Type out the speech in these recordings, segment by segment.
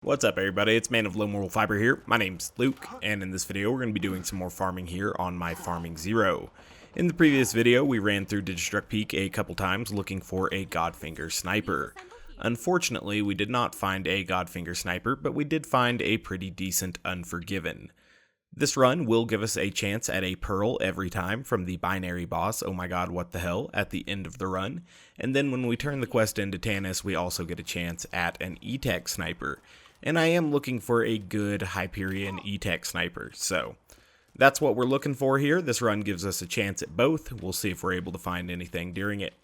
What's up everybody, it's Man of Low Moral Fiber here. My name's Luke, and in this video we're going to be doing some more farming here on my Farming Zero. In the previous video we ran through Digistruct Peak a couple times looking for a Godfinger sniper. Unfortunately we did not find a Godfinger sniper, but we did find a pretty decent Unforgiven. This run will give us a chance at a Pearl every time from the binary boss, oh my god what the hell, at the end of the run. And then when we turn the quest into Tanis, we also get a chance at an E-Tech sniper. And I am looking for a good Hyperion E-Tech sniper, so that's what we're looking for here. This run gives us a chance at both. We'll see if we're able to find anything during it.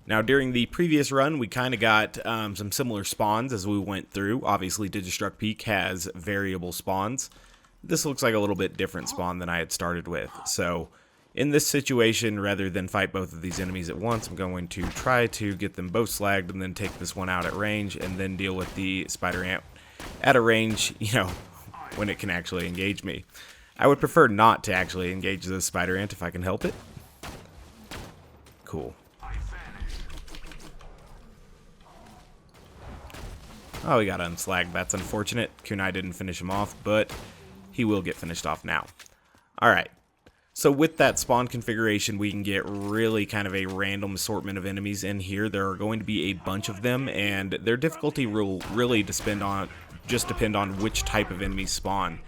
Now, during the previous run, we kind of got some similar spawns as we went through. Obviously, Digistruct Peak has variable spawns. This looks like a little bit different spawn than I had started with. So, in this situation, rather than fight both of these enemies at once, I'm going to try to get them both slagged and then take this one out at range and then deal with the spider ant at a range, when it can actually engage me. I would prefer not to actually engage the spider ant if I can help it. Cool. Oh, we got unslagged. That's unfortunate. Kunai didn't finish him off, but he will get finished off now. Alright. So with that spawn configuration, we can get really kind of a random assortment of enemies in here. There are going to be a bunch of them, and their difficulty will really depend on which type of enemies spawn.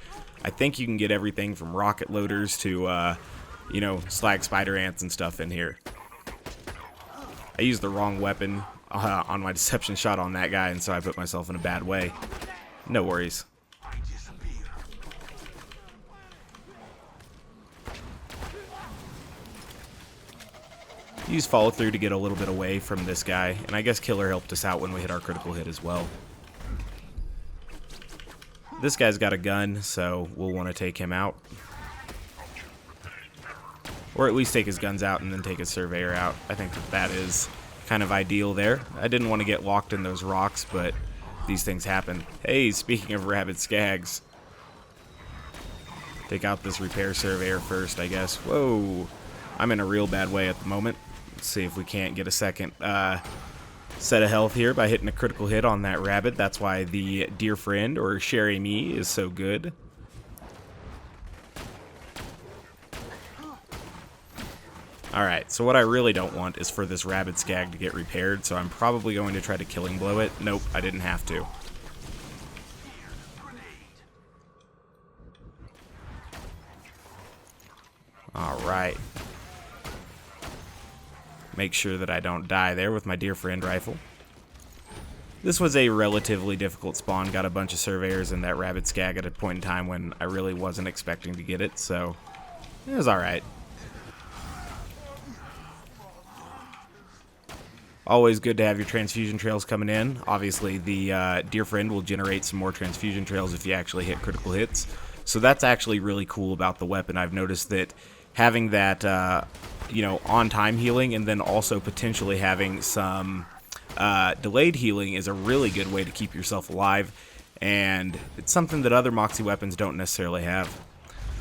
I think you can get everything from rocket loaders to, slag spider ants and stuff in here. I used the wrong weapon on my deception shot on that guy, and so I put myself in a bad way. No worries. Use follow through to get a little bit away from this guy, and I guess Killer helped us out when we hit our critical hit as well. This guy's got a gun, so we'll want to take him out. Or at least take his guns out and then take his surveyor out. I think that is kind of ideal there. I didn't want to get locked in those rocks, but these things happen. Hey, speaking of rabid skags. Take out this repair surveyor first, I guess. Whoa. I'm in a real bad way at the moment. Let's see if we can't get a second set of health here by hitting a critical hit on that rabbit. That's why the dear friend, or Chere-Amie, is so good. Alright, so what I really don't want is for this rabid skag to get repaired, so I'm probably going to try to killing blow it. Nope, I didn't have to. Alright. Make sure that I don't die there with my dear friend rifle. This was a relatively difficult spawn. Got a bunch of surveyors and that rabid skag at a point in time when I really wasn't expecting to get it, so it was alright. Always good to have your transfusion trails coming in. Obviously, the dear friend will generate some more transfusion trails if you actually hit critical hits. So that's actually really cool about the weapon. I've noticed that having that, on-time healing and then also potentially having some delayed healing is a really good way to keep yourself alive. And it's something that other Moxie weapons don't necessarily have.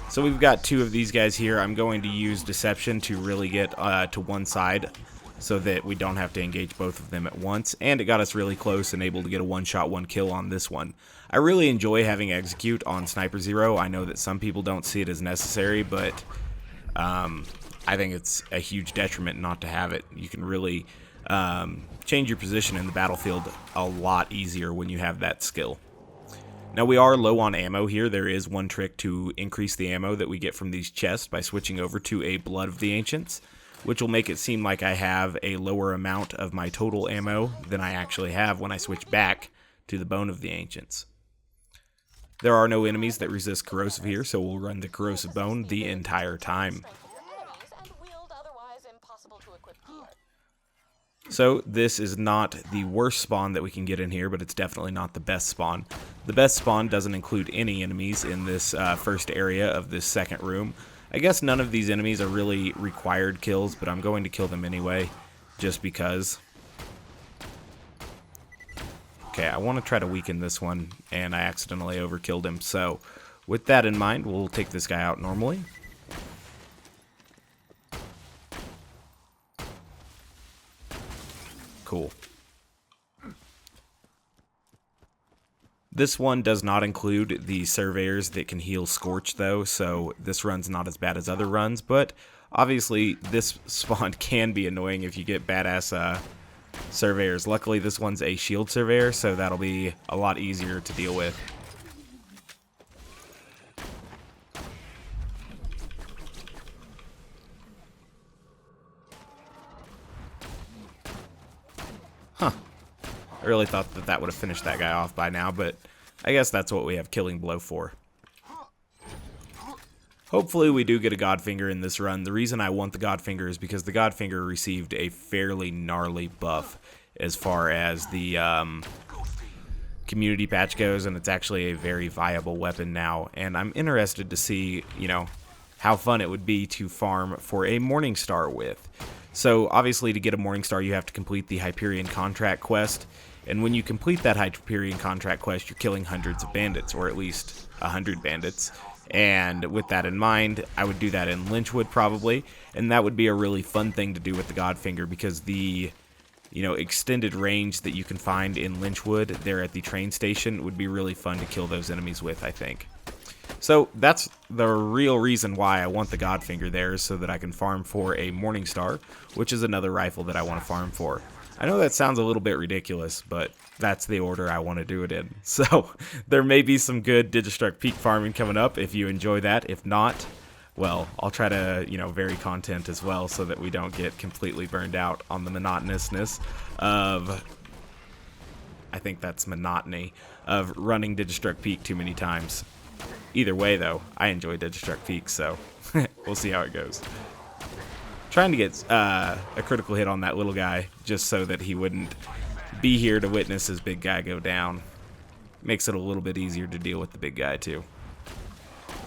So we've got two of these guys here. I'm going to use Deception to really get to one side so that we don't have to engage both of them at once. And it got us really close and able to get a one-shot, one-kill on this one. I really enjoy having Execute on Sniper Zero. I know that some people don't see it as necessary, but I think it's a huge detriment not to have it. You can really change your position in the battlefield a lot easier when you have that skill. Now we are low on ammo here. There is one trick to increase the ammo that we get from these chests by switching over to a Blood of the Ancients, which will make it seem like I have a lower amount of my total ammo than I actually have when I switch back to the Bone of the Ancients. There are no enemies that resist corrosive here, so we'll run the corrosive bone the entire time. So this is not the worst spawn that we can get in here, but it's definitely not the best spawn. The best spawn doesn't include any enemies in this first area of this second room. I guess none of these enemies are really required kills, but I'm going to kill them anyway, just because. Okay, I want to try to weaken this one, and I accidentally overkilled him. So, with that in mind, we'll take this guy out normally. Cool. This one does not include the surveyors that can heal Scorch though, so this run's not as bad as other runs, but obviously this spawn can be annoying if you get badass surveyors. Luckily this one's a shield surveyor, so that'll be a lot easier to deal with. Huh. I really thought that that would have finished that guy off by now, but I guess that's what we have Killing Blow for. Hopefully we do get a Godfinger in this run. The reason I want the Godfinger is because the Godfinger received a fairly gnarly buff as far as the community patch goes, and it's actually a very viable weapon now. And I'm interested to see, you know, how fun it would be to farm for a Morningstar with. So obviously to get a Morningstar you have to complete the Hyperion contract quest. And when you complete that Hyperion contract quest, you're killing hundreds of bandits, or at least 100 bandits. And with that in mind, I would do that in Lynchwood probably, and that would be a really fun thing to do with the Godfinger, because the, you know, extended range that you can find in Lynchwood there at the train station would be really fun to kill those enemies with, I think. So that's the real reason why I want the Godfinger there, so that I can farm for a Morningstar, which is another rifle that I want to farm for. I know that sounds a little bit ridiculous, but that's the order I want to do it in. So there may be some good Digistruct Peak farming coming up if you enjoy that. If not, well, I'll try to, you know, vary content as well so that we don't get completely burned out on the monotonousness of, I think that's monotony, of running Digistruct Peak too many times. Either way, though, I enjoy Digistruct Peak, so we'll see how it goes. Trying to get a critical hit on that little guy just so that he wouldn't be here to witness his big guy go down. Makes it a little bit easier to deal with the big guy too.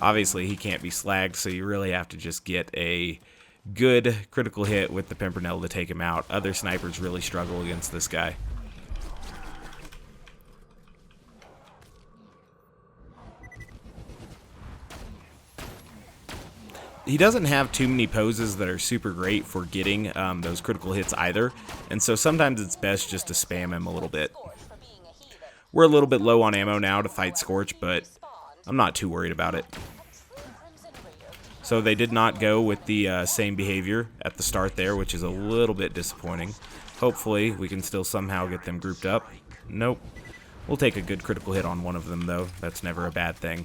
Obviously he can't be slagged, so you really have to just get a good critical hit with the Pimpernel to take him out. Other snipers really struggle against this guy. He doesn't have too many poses that are super great for getting those critical hits either, and so sometimes it's best just to spam him a little bit. We're a little bit low on ammo now to fight Scorch, but I'm not too worried about it. So they did not go with the same behavior at the start there, which is a little bit disappointing. Hopefully we can still somehow get them grouped up. Nope. We'll take a good critical hit on one of them though. That's never a bad thing.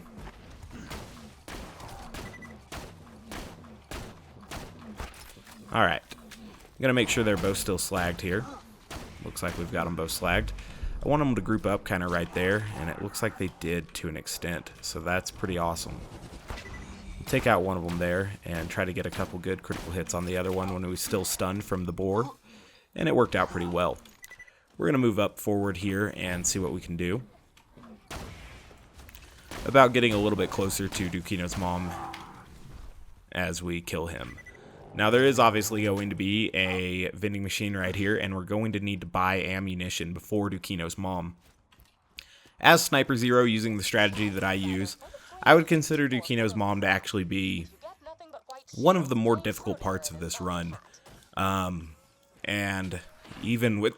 Alright, I'm going to make sure they're both still slagged here. Looks like we've got them both slagged. I want them to group up kind of right there, and it looks like they did to an extent, so that's pretty awesome. We'll take out one of them there and try to get a couple good critical hits on the other one when he was still stunned from the boar, and it worked out pretty well. We're going to move up forward here and see what we can do about getting a little bit closer to Dukino's mom as we kill him. Now there is obviously going to be a vending machine right here, and we're going to need to buy ammunition before Dukino's mom. As Sniper Zero, using the strategy that I use, I would consider Dukino's mom to actually be one of the more difficult parts of this run. And even with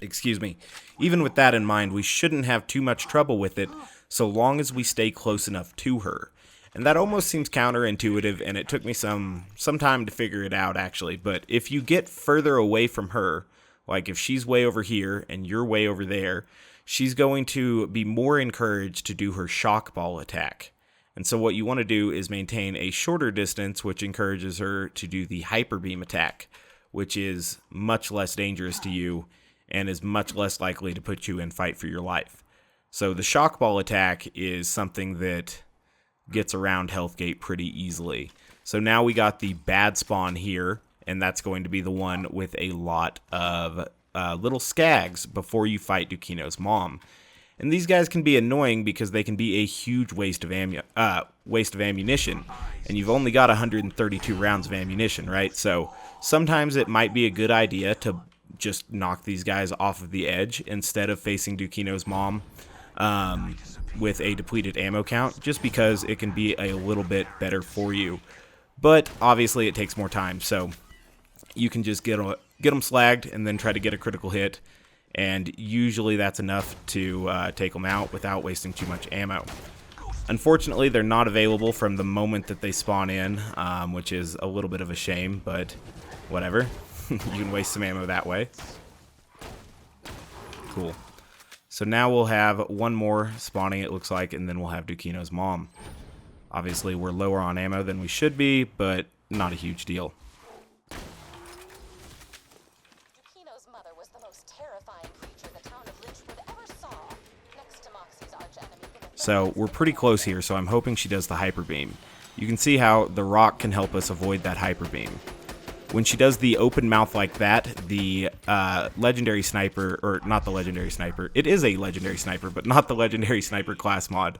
excuse me, even with that in mind, we shouldn't have too much trouble with it so long as we stay close enough to her. And that almost seems counterintuitive, and it took me some time to figure it out, actually. But if you get further away from her, like if she's way over here and you're way over there, she's going to be more encouraged to do her shock ball attack. And so what you want to do is maintain a shorter distance, which encourages her to do the hyper beam attack, which is much less dangerous to you and is much less likely to put you in fight for your life. So the shock ball attack is something that gets around Healthgate pretty easily. So now we got the bad spawn here, and that's going to be the one with a lot of little skags before you fight Dukino's mom. And these guys can be annoying because they can be a huge waste of ammunition, and you've only got 132 rounds of ammunition, right? So sometimes it might be a good idea to just knock these guys off of the edge instead of facing Dukino's mom with a depleted ammo count, just because it can be a little bit better for you. But obviously it takes more time, so you can just get them slagged and then try to get a critical hit and usually that's enough to take them out without wasting too much ammo. Unfortunately, they're not available from the moment that they spawn in, which is a little bit of a shame, but whatever. You can waste some ammo that way. Cool. So now we'll have one more spawning, it looks like, and then we'll have Dukino's mom. Obviously, we're lower on ammo than we should be, but not a huge deal. Dukino's mother was the most terrifying creature the town of Lynchwood ever saw, next to Moxie's arch-enemy. So we're pretty close here, so I'm hoping she does the hyper beam. You can see how the rock can help us avoid that hyper beam. When she does the open mouth like that, the legendary sniper, or not the legendary sniper, it is a legendary sniper, but not the legendary sniper class mod.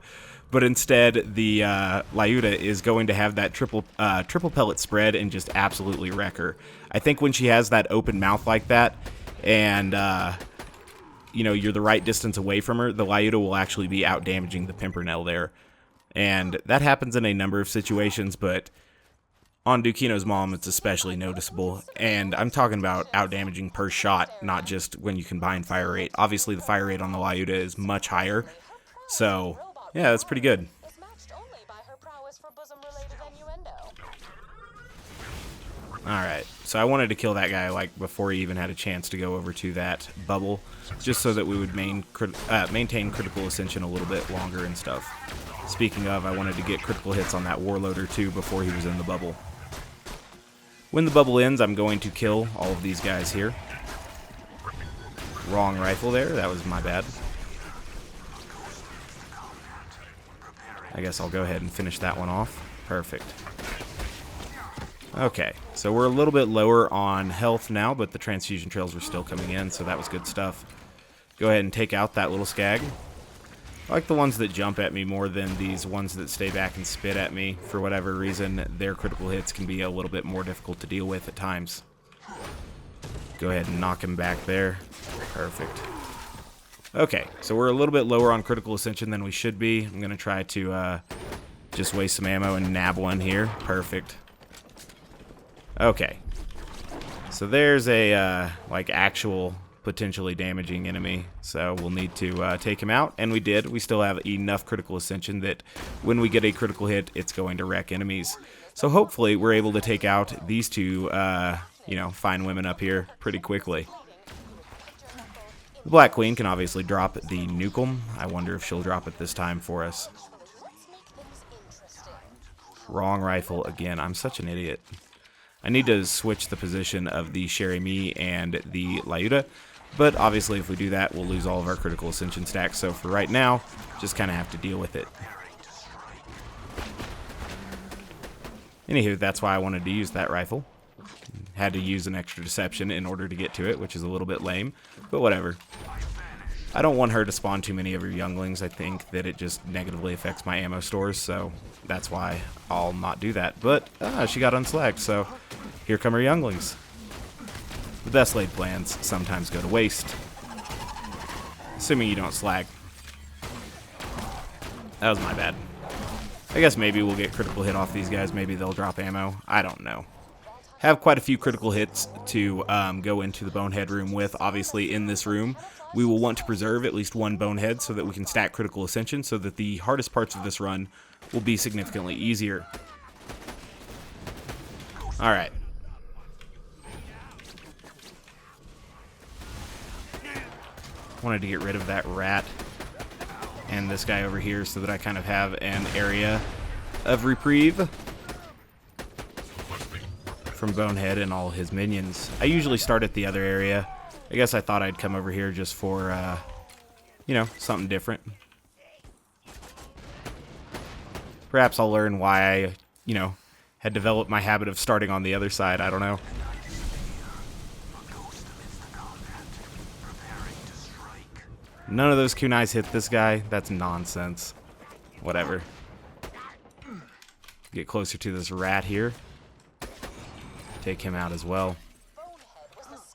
But instead, the Lyuda is going to have that triple pellet spread and just absolutely wreck her. I think when she has that open mouth like that, and you know, you're the right distance away from her, the Lyuda will actually be out damaging the Pimpernel there. And that happens in a number of situations, but on Dukino's mom, it's especially noticeable, and I'm talking about out-damaging per shot, not just when you combine fire rate. Obviously, the fire rate on the Lyuda is much higher, so yeah, that's pretty good. Alright, so I wanted to kill that guy like before he even had a chance to go over to that bubble, just so that we would maintain Critical Ascension a little bit longer and stuff. Speaking of, I wanted to get critical hits on that Warloader too before he was in the bubble. When the bubble ends, I'm going to kill all of these guys here. Wrong rifle there, that was my bad. I guess I'll go ahead and finish that one off. Perfect. Okay, so we're a little bit lower on health now, but the transfusion trails were still coming in, so that was good stuff. Go ahead and take out that little skag. I like the ones that jump at me more than these ones that stay back and spit at me. For whatever reason, their critical hits can be a little bit more difficult to deal with at times. Go ahead and knock him back there. Perfect. Okay, so we're a little bit lower on Critical Ascension than we should be. I'm going to try to just waste some ammo and nab one here. Perfect. Okay. So there's a, like, actual potentially damaging enemy, so we'll need to take him out, and we did. We still have enough Critical Ascension that when we get a critical hit, it's going to wreck enemies. So hopefully we're able to take out these two, you know, fine women up here pretty quickly. The Black Queen can obviously drop the Nukem. I wonder if she'll drop it this time for us. Wrong rifle again. I'm such an idiot. I need to switch the position of the Chere-Amie and the Lyuda, but obviously if we do that, we'll lose all of our Critical Ascension stacks, so for right now, just kind of have to deal with it. Anywho, that's why I wanted to use that rifle. Had to use an extra deception in order to get to it, which is a little bit lame, but whatever. I don't want her to spawn too many of her younglings. I think that it just negatively affects my ammo stores, so that's why I'll not do that. But she got unslagged, so here come her younglings. The best laid plans sometimes go to waste. Assuming you don't slag. That was my bad. I guess maybe we'll get critical hit off these guys. Maybe they'll drop ammo. I don't know. Have quite a few critical hits to go into the bonehead room with. Obviously, in this room, we will want to preserve at least one bonehead so that we can stack Critical Ascension, so that the hardest parts of this run will be significantly easier. Alright. Wanted to get rid of that rat and this guy over here so that I kind of have an area of reprieve from Bonehead and all his minions. I usually start at the other area. I guess I thought I'd come over here just for, you know, something different. Perhaps I'll learn why I, you know, had developed my habit of starting on the other side. I don't know. None of those kunais hit this guy. That's nonsense. Whatever. Get closer to this rat here. Take him out as well.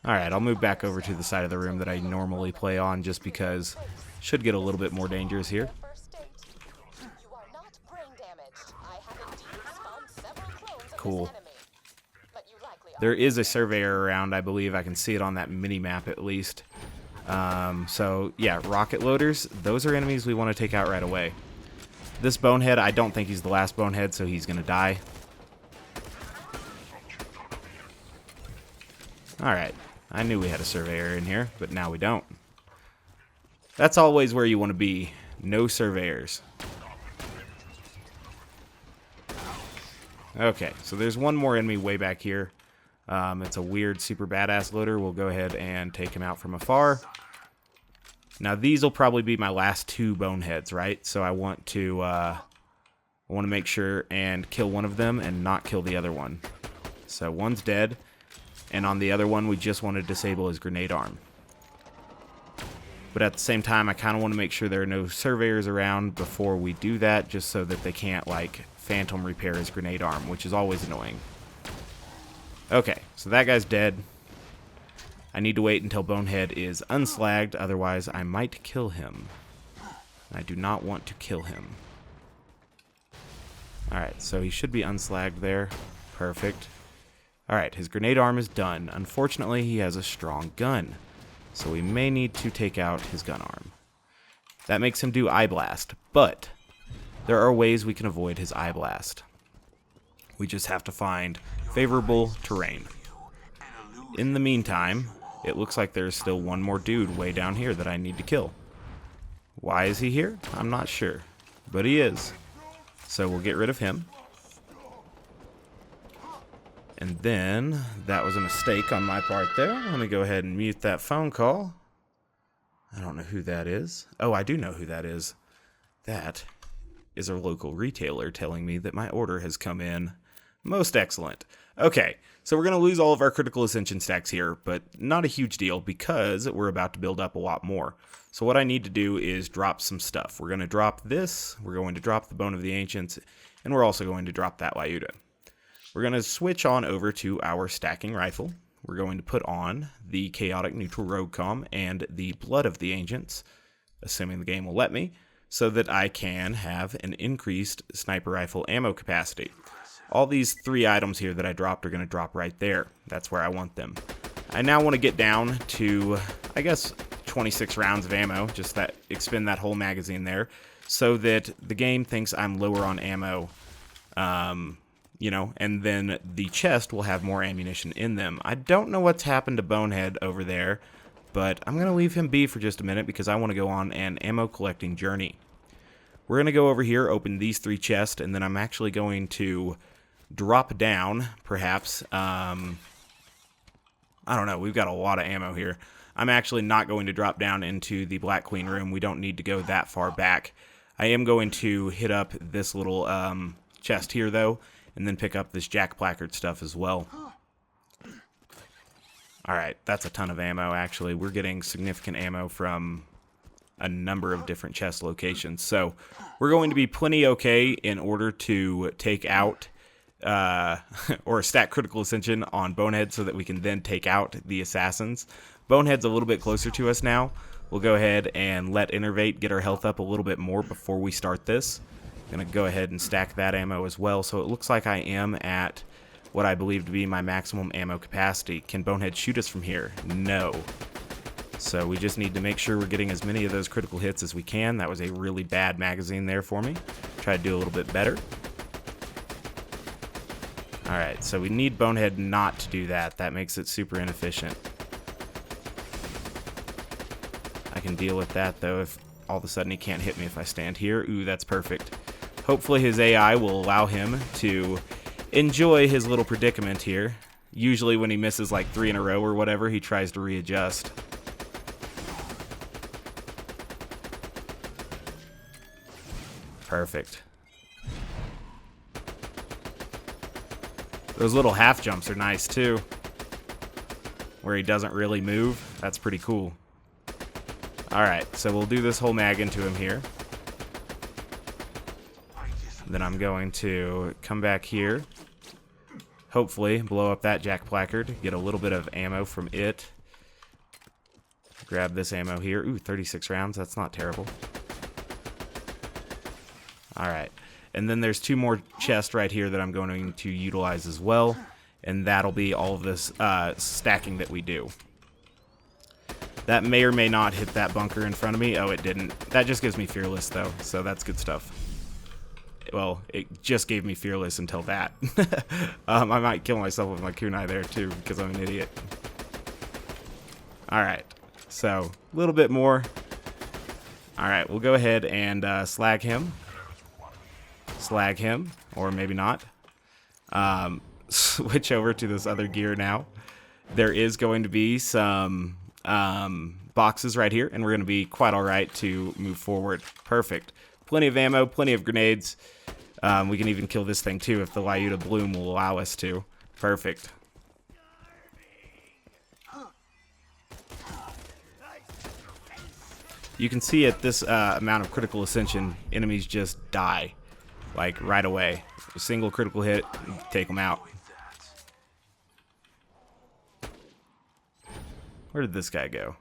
Alright, I'll move back over to the side of the room that I normally play on just because should get a little bit more dangerous here. Cool. There is a surveyor around, I believe. I can see it on that mini-map at least. So, yeah, rocket loaders, those are enemies we want to take out right away. This bonehead, I don't think he's the last bonehead, so he's going to die. Alright, I knew we had a surveyor in here, but now we don't. That's always where you want to be. No surveyors. Okay, so there's one more enemy way back here. It's a weird, super badass loader. We'll go ahead and take him out from afar. Now, these will probably be my last two boneheads, right? So I want to make sure and kill one of them and not kill the other one. So one's dead, and on the other one, we just want to disable his grenade arm. But at the same time, I kind of want to make sure there are no surveyors around before we do that, just so that they can't, like, phantom repair his grenade arm, which is always annoying. Okay, so that guy's dead. I need to wait until Bonehead is unslagged, otherwise I might kill him. I do not want to kill him. Alright, so he should be unslagged there. Perfect. Alright, his grenade arm is done. Unfortunately, he has a strong gun, so we may need to take out his gun arm. That makes him do Eye Blast, but there are ways we can avoid his Eye Blast. We just have to find favorable terrain. In the meantime, it looks like there's still one more dude way down here that I need to kill. Why is he here? I'm not sure, but he is. So we'll get rid of him. And then, that was a mistake on my part there. Let me go ahead and mute that phone call. I don't know who that is. Oh, I do know who that is. That is a local retailer telling me that my order has come in. Most excellent. Okay, so we're going to lose all of our Critical Ascension stacks here, but not a huge deal because we're about to build up a lot more. So what I need to do is drop some stuff. We're going to drop this, we're going to drop the Bone of the Ancients, and we're also going to drop that Lyuda. We're going to switch on over to our stacking rifle. We're going to put on the Chaotic Neutral Rogue Com and the Blood of the Ancients, assuming the game will let me, so that I can have an increased sniper rifle ammo capacity. All these three items here that I dropped are going to drop right there. That's where I want them. I now want to get down to, I guess, 26 rounds of ammo, just that expend that whole magazine there, so that the game thinks I'm lower on ammo, you know, and then the chest will have more ammunition in them. I don't know what's happened to Bonehead over there, but I'm going to leave him be for just a minute because I want to go on an ammo collecting journey. We're going to go over here, open these three chests, and then I'm actually going to drop down, perhaps. I don't know. We've got a lot of ammo here. I'm actually not going to drop down into the Black Queen room. We don't need to go that far back. I am going to hit up this little chest here, though, and then pick up this Jack Placard stuff as well. Alright, that's a ton of ammo, actually. We're getting significant ammo from a number of different chest locations. So, we're going to be plenty okay in order to take out or stack Critical Ascension on Bonehead so that we can then take out the assassins. Bonehead's a little bit closer to us now. We'll go ahead and let Innervate get our health up a little bit more before we start this. I'm going to go ahead and stack that ammo as well. So it looks like I am at what I believe to be my maximum ammo capacity. Can Bonehead shoot us from here? No. So we just need to make sure we're getting as many of those critical hits as we can. That was a really bad magazine there for me. Try to do a little bit better. Alright, so we need Bonehead not to do that. That makes it super inefficient. I can deal with that, though, if all of a sudden he can't hit me if I stand here. Ooh, that's perfect. Hopefully his AI will allow him to enjoy his little predicament here. Usually when he misses like 3 in a row or whatever, he tries to readjust. Perfect. Those little half jumps are nice too, where he doesn't really move. That's pretty cool. Alright, so we'll do this whole mag into him here. Then I'm going to come back here, hopefully blow up that Jack Placard, get a little bit of ammo from it. Grab this ammo here. Ooh, 36 rounds, that's not terrible. Alright, and then there's 2 more chests right here that I'm going to utilize as well, and that'll be all of this stacking that we do. That may or may not hit that bunker in front of me. Oh, it didn't. That just gives me fearless, though, so that's good stuff. Well, it just gave me fearless until that. I might kill myself with my kunai there, too, because I'm an idiot. Alright, so a little bit more. Alright, we'll go ahead and slag him. Slag him, or maybe not. Switch over to this other gear now. There is going to be some boxes right here, and we're going to be quite alright to move forward. Perfect. Plenty of ammo, plenty of grenades. We can even kill this thing too if the Lyuda bloom will allow us to. Perfect. You can see at this amount of critical ascension, enemies just die. Like, right away. A single critical hit, take them out. Where did this guy go?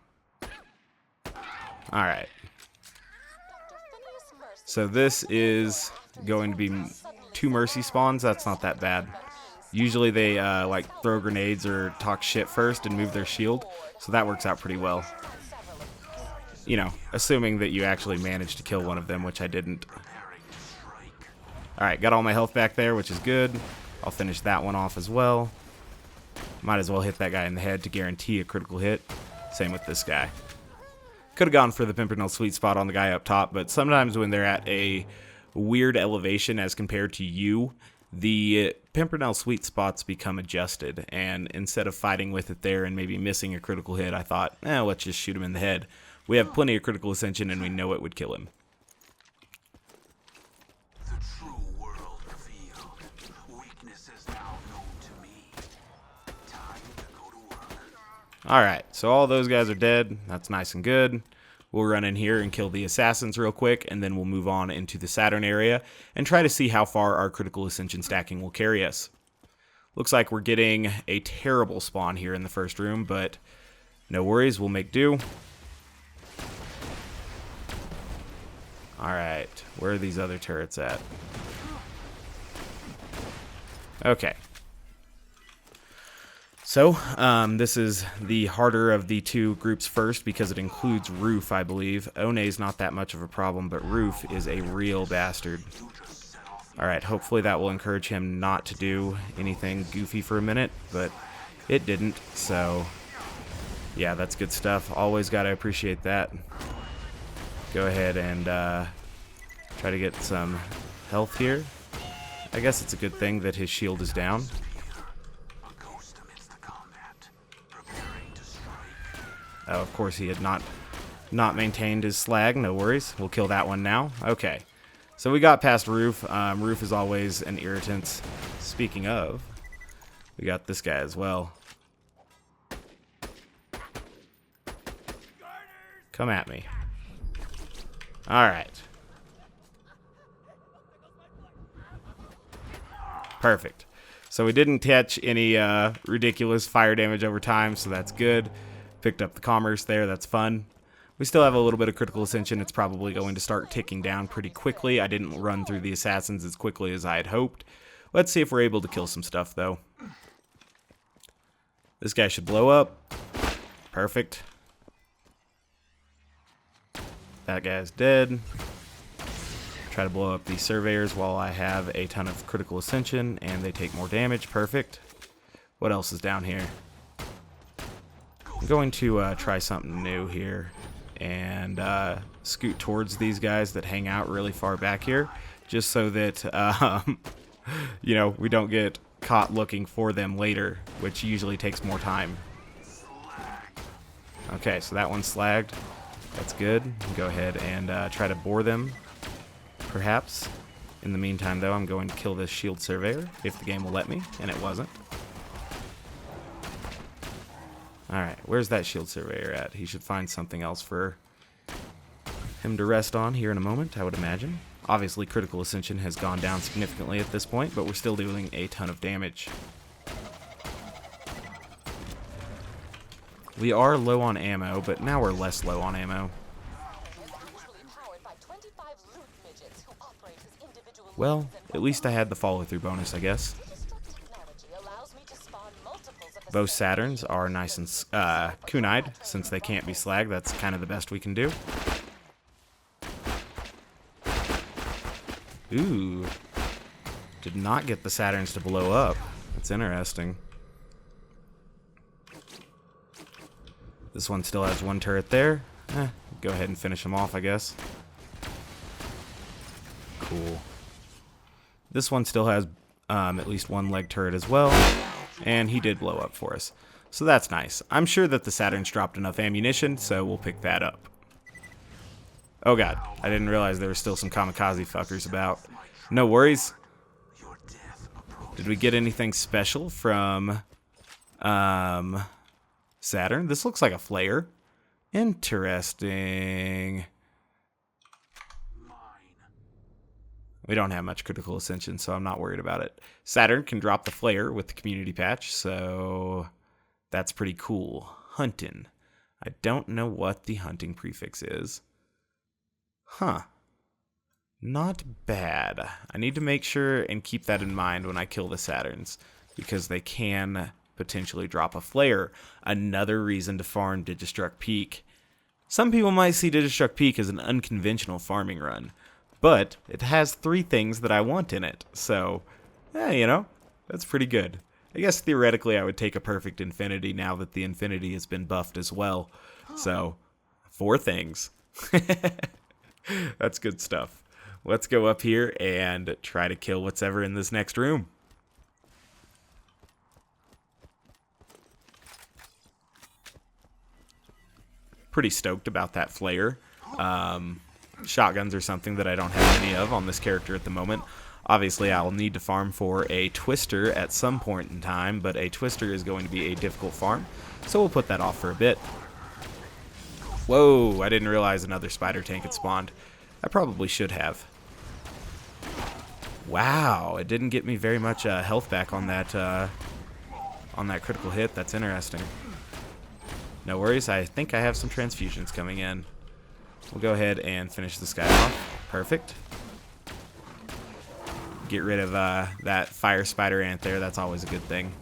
Alright. So this is going to be 2 mercy spawns. That's not that bad. Usually they like throw grenades or talk shit first and move their shield. So that works out pretty well. You know, assuming that you actually managed to kill one of them, which I didn't. Alright, got all my health back there, which is good. I'll finish that one off as well. Might as well hit that guy in the head to guarantee a critical hit. Same with this guy. Could have gone for the Pimpernel sweet spot on the guy up top, but sometimes when they're at a weird elevation as compared to you, the Pimpernel sweet spots become adjusted. And instead of fighting with it there and maybe missing a critical hit, I thought, let's just shoot him in the head. We have plenty of critical ascension and we know it would kill him. Alright, so all those guys are dead. That's nice and good. We'll run in here and kill the assassins real quick, and then we'll move on into the Saturn area and try to see how far our critical ascension stacking will carry us. Looks like we're getting a terrible spawn here in the first room, but no worries, we'll make do. Alright, where are these other turrets at? Okay. So, this is the harder of the 2 groups first because it includes Roof, I believe. One's not that much of a problem, but Roof is a real bastard. Alright, hopefully that will encourage him not to do anything goofy for a minute, but it didn't, so yeah, that's good stuff. Always gotta appreciate that. Go ahead and try to get some health here. I guess it's a good thing that his shield is down. Oh, of course he had not maintained his slag. No worries. We'll kill that one now. Okay. So we got past Roof. Roof is always an irritant. Speaking of, we got this guy as well. Come at me. Alright. Perfect. So we didn't catch any ridiculous fire damage over time, so that's good. Picked up the commerce there, that's fun. We still have a little bit of critical ascension. It's probably going to start ticking down pretty quickly. I didn't run through the assassins as quickly as I had hoped. Let's see if we're able to kill some stuff, though. This guy should blow up. Perfect. That guy's dead. Try to blow up these surveyors while I have a ton of critical ascension, and they take more damage. Perfect. What else is down here? I'm going to try something new here and scoot towards these guys that hang out really far back here, just so that you know, we don't get caught looking for them later, which usually takes more time. Okay, so that one's slagged. That's good. Go ahead and try to bore them, perhaps. In the meantime, though, I'm going to kill this shield surveyor, if the game will let me, and it wasn't. Alright, where's that shield surveyor at? He should find something else for him to rest on here in a moment, I would imagine. Obviously, critical ascension has gone down significantly at this point, but we're still doing a ton of damage. We are low on ammo, but now we're less low on ammo. Well, at least I had the follow-through bonus, I guess. Both Saturns are nice and kunai'd. Since they can't be slag, that's kind of the best we can do. Ooh. Did not get the Saturns to blow up. That's interesting. This one still has one turret there. Go ahead and finish him off, I guess. Cool. This one still has at least one leg turret as well. And he did blow up for us. So that's nice. I'm sure that the Saturns dropped enough ammunition, so we'll pick that up. Oh god, I didn't realize there were still some kamikaze fuckers about. No worries. Did we get anything special from Saturn? This looks like a flare. Interesting. We don't have much Critical Ascension, so I'm not worried about it. Saturn can drop the flare with the community patch, so that's pretty cool. Hunting. I don't know what the hunting prefix is. Huh. Not bad. I need to make sure and keep that in mind when I kill the Saturns, because they can potentially drop a flare. Another reason to farm Digistruct Peak. Some people might see Digistruct Peak as an unconventional farming run, but it has 3 things that I want in it, so, you know, that's pretty good. I guess theoretically I would take a perfect infinity now that the infinity has been buffed as well. So, 4 things. That's good stuff. Let's go up here and try to kill what's ever in this next room. Pretty stoked about that flare. Shotguns are something that I don't have any of on this character at the moment. Obviously, I'll need to farm for a Twister at some point in time, but a Twister is going to be a difficult farm, so we'll put that off for a bit. Whoa, I didn't realize another spider tank had spawned. I probably should have. Wow, it didn't get me very much health back on that critical hit. That's interesting. No worries, I think I have some transfusions coming in. We'll go ahead and finish this guy off. Perfect. Get rid of that fire spider ant there. That's always a good thing.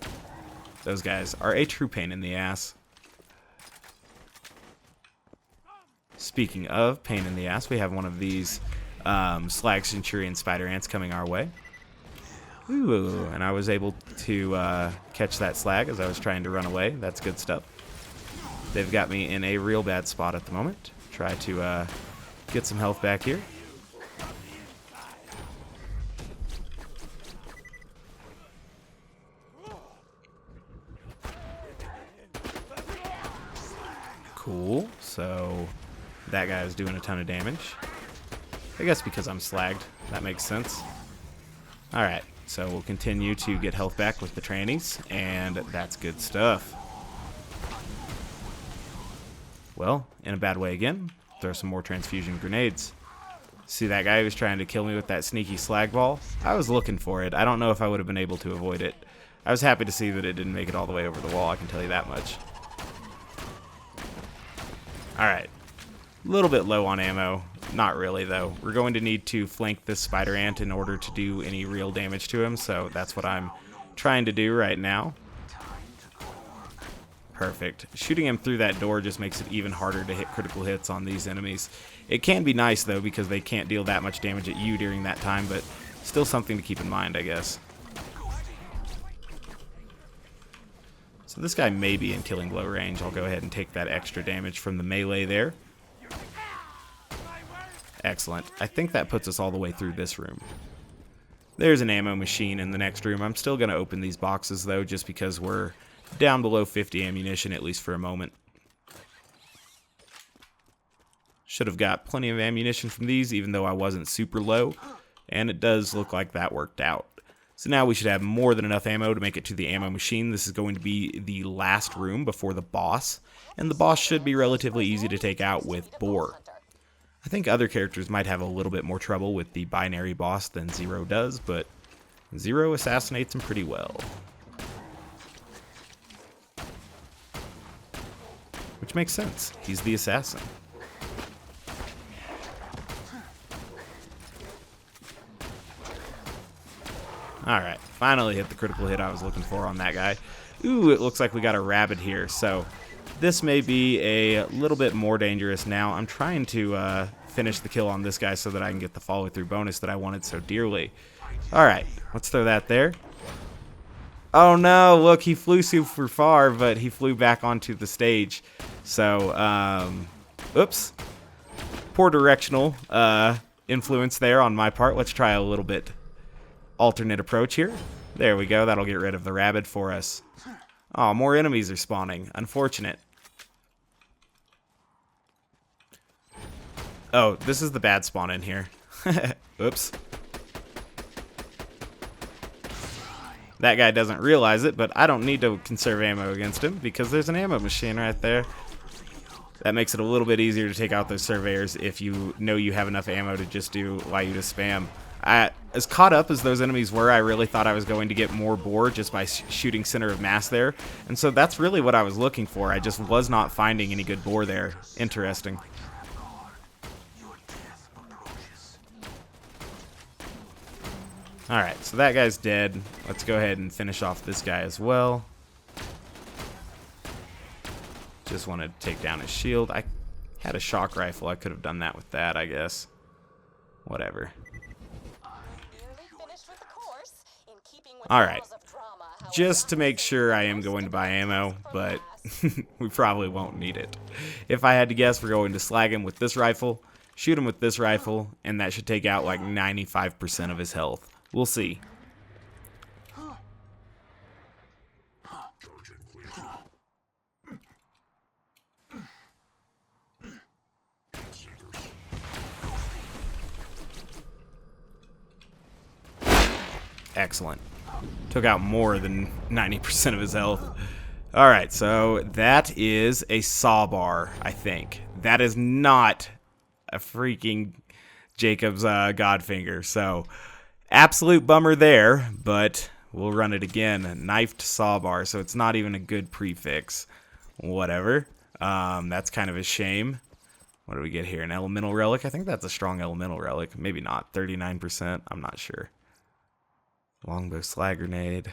Those guys are a true pain in the ass. Speaking of pain in the ass, we have one of these slag centurion spider ants coming our way. Ooh, and I was able to catch that slag as I was trying to run away. That's good stuff. They've got me in a real bad spot at the moment. Try to get some health back here. Cool. So that guy is doing a ton of damage. I guess because I'm slagged. That makes sense. Alright, so we'll continue to get health back with the trannies, and that's good stuff. Well, in a bad way again, throw some more transfusion grenades. See that guy who was trying to kill me with that sneaky slag ball? I was looking for it. I don't know if I would have been able to avoid it. I was happy to see that it didn't make it all the way over the wall, I can tell you that much. Alright. A little bit low on ammo. Not really, though. We're going to need to flank this spider ant in order to do any real damage to him, so that's what I'm trying to do right now. Perfect. Shooting him through that door just makes it even harder to hit critical hits on these enemies. It can be nice, though, because they can't deal that much damage at you during that time, but still something to keep in mind, I guess. So this guy may be in killing blow range. I'll go ahead and take that extra damage from the melee there. Excellent. I think that puts us all the way through this room. There's an ammo machine in the next room. I'm still going to open these boxes, though, just because we're down below 50 ammunition, at least for a moment. Should have got plenty of ammunition from these, even though I wasn't super low. And it does look like that worked out. So now we should have more than enough ammo to make it to the ammo machine. This is going to be the last room before the boss. And the boss should be relatively easy to take out with Boar. I think other characters might have a little bit more trouble with the binary boss than Zero does, but Zero assassinates him pretty well. Which makes sense. He's the assassin. Alright, finally hit the critical hit I was looking for on that guy. Ooh, it looks like we got a rabbit here, so this may be a little bit more dangerous now. I'm trying to finish the kill on this guy so that I can get the follow-through bonus that I wanted so dearly. Alright, let's throw that there. Oh no, look, he flew super far, but he flew back onto the stage. So, oops. Poor directional influence there on my part. Let's try a little bit alternate approach here. There we go. That'll get rid of the rabbit for us. Oh, more enemies are spawning. Unfortunate. Oh, this is the bad spawn in here. Oops. That guy doesn't realize it, but I don't need to conserve ammo against him because there's an ammo machine right there. That makes it a little bit easier to take out those surveyors if you know you have enough ammo to just do Lyuda spam. As caught up as those enemies were, I really thought I was going to get more boar just by shooting center of mass there. And so that's really what I was looking for. I just was not finding any good boar there. Interesting. Alright, so that guy's dead. Let's go ahead and finish off this guy as well. Just wanted to take down his shield. I had a shock rifle. I could have done that with that, I guess. Whatever. Alright. Just to make sure, I am going to buy ammo, but we probably won't need it. If I had to guess, we're going to slag him with this rifle, shoot him with this rifle, and that should take out like 95% of his health. We'll see. Excellent. Took out more than 90% of his health. Alright, so that is a sawbar, I think. That is not a freaking Jakobs Godfinger, so absolute bummer there, but we'll run it again. A knifed sawbar, so it's not even a good prefix. Whatever. That's kind of a shame. What do we get here? An elemental relic? I think that's a strong elemental relic. Maybe not. 39%. I'm not sure. Longbow slag grenade.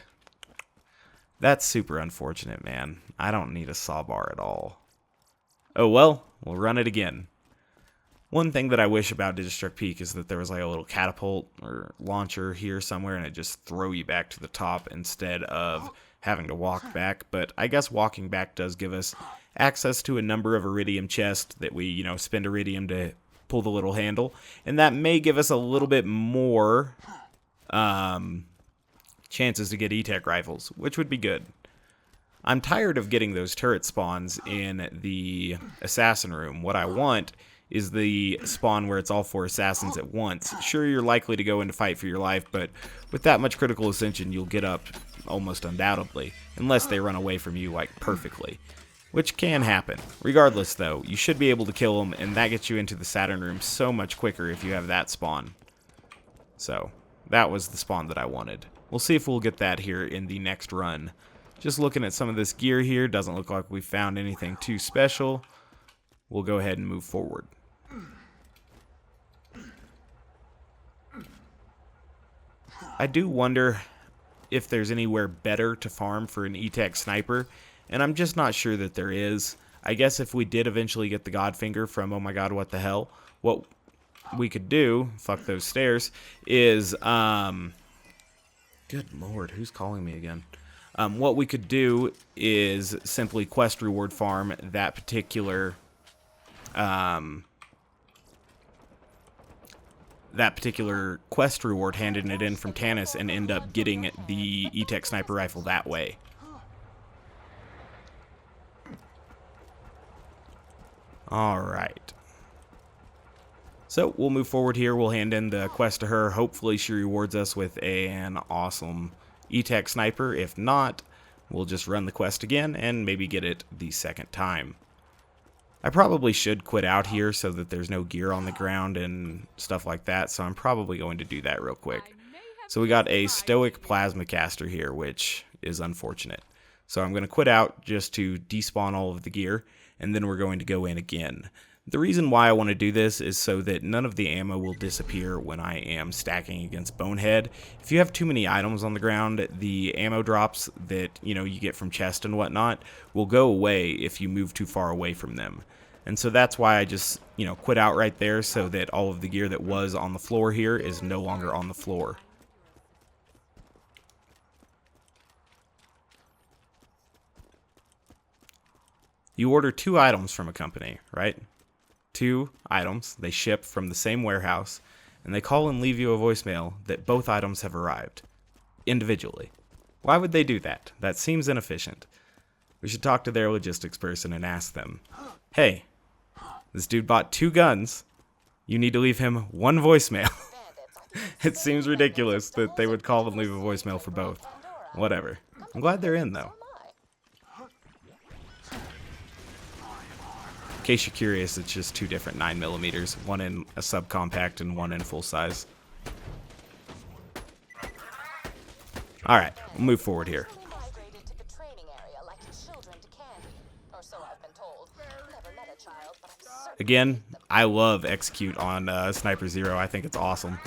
That's super unfortunate, man. I don't need a sawbar at all. Oh well, we'll run it again. One thing that I wish about Digistruct Peak is that there was like a little catapult or launcher here somewhere and it just throw you back to the top instead of having to walk back. But I guess walking back does give us access to a number of iridium chests that we, you know, spend iridium to pull the little handle. And that may give us a little bit more chances to get E-Tech rifles, which would be good. I'm tired of getting those turret spawns in the assassin room. What I want is the spawn where it's all 4 assassins at once. Sure, you're likely to go into fight for your life, but with that much critical ascension, you'll get up almost undoubtedly, unless they run away from you, like, perfectly. Which can happen. Regardless, though, you should be able to kill them, and that gets you into the Saturn room so much quicker if you have that spawn. So, that was the spawn that I wanted. We'll see if we'll get that here in the next run. Just looking at some of this gear here, doesn't look like we found anything too special. We'll go ahead and move forward. I do wonder if there's anywhere better to farm for an E-Tech sniper, and I'm just not sure that there is. I guess if we did eventually get the Godfinger from OMGWTH, what we could do, fuck those stairs, is, good lord, who's calling me again? What we could do is simply quest reward farm that particular quest reward, handing it in from Tannis, and end up getting the E-Tech sniper rifle that way. Alright. So, we'll move forward here. We'll hand in the quest to her. Hopefully she rewards us with an awesome E-Tech sniper. If not, we'll just run the quest again and maybe get it the second time. I probably should quit out here so that there's no gear on the ground and stuff like that, so I'm probably going to do that real quick. So we got a stoic plasma caster here, which is unfortunate. So I'm going to quit out just to despawn all of the gear, and then we're going to go in again. The reason why I want to do this is so that none of the ammo will disappear when I am stacking against Bonehead. If you have too many items on the ground, the ammo drops that you get from chest and whatnot will go away if you move too far away from them. And so that's why I just quit out right there, so that all of the gear that was on the floor here is no longer on the floor. You order 2 items from a company, right? 2 items, they ship from the same warehouse, and they call and leave you a voicemail that both items have arrived, individually. Why would they do that? That seems inefficient. We should talk to their logistics person and ask them, hey, this dude bought 2 guns, you need to leave him 1 voicemail. It seems ridiculous that they would call and leave a voicemail for both. Whatever. I'm glad they're in, though. In case you're curious, it's just 2 different 9mm, one in a subcompact and one in full size. Alright, we'll move forward here. Again, I love Execute on Sniper Zero. I think it's awesome.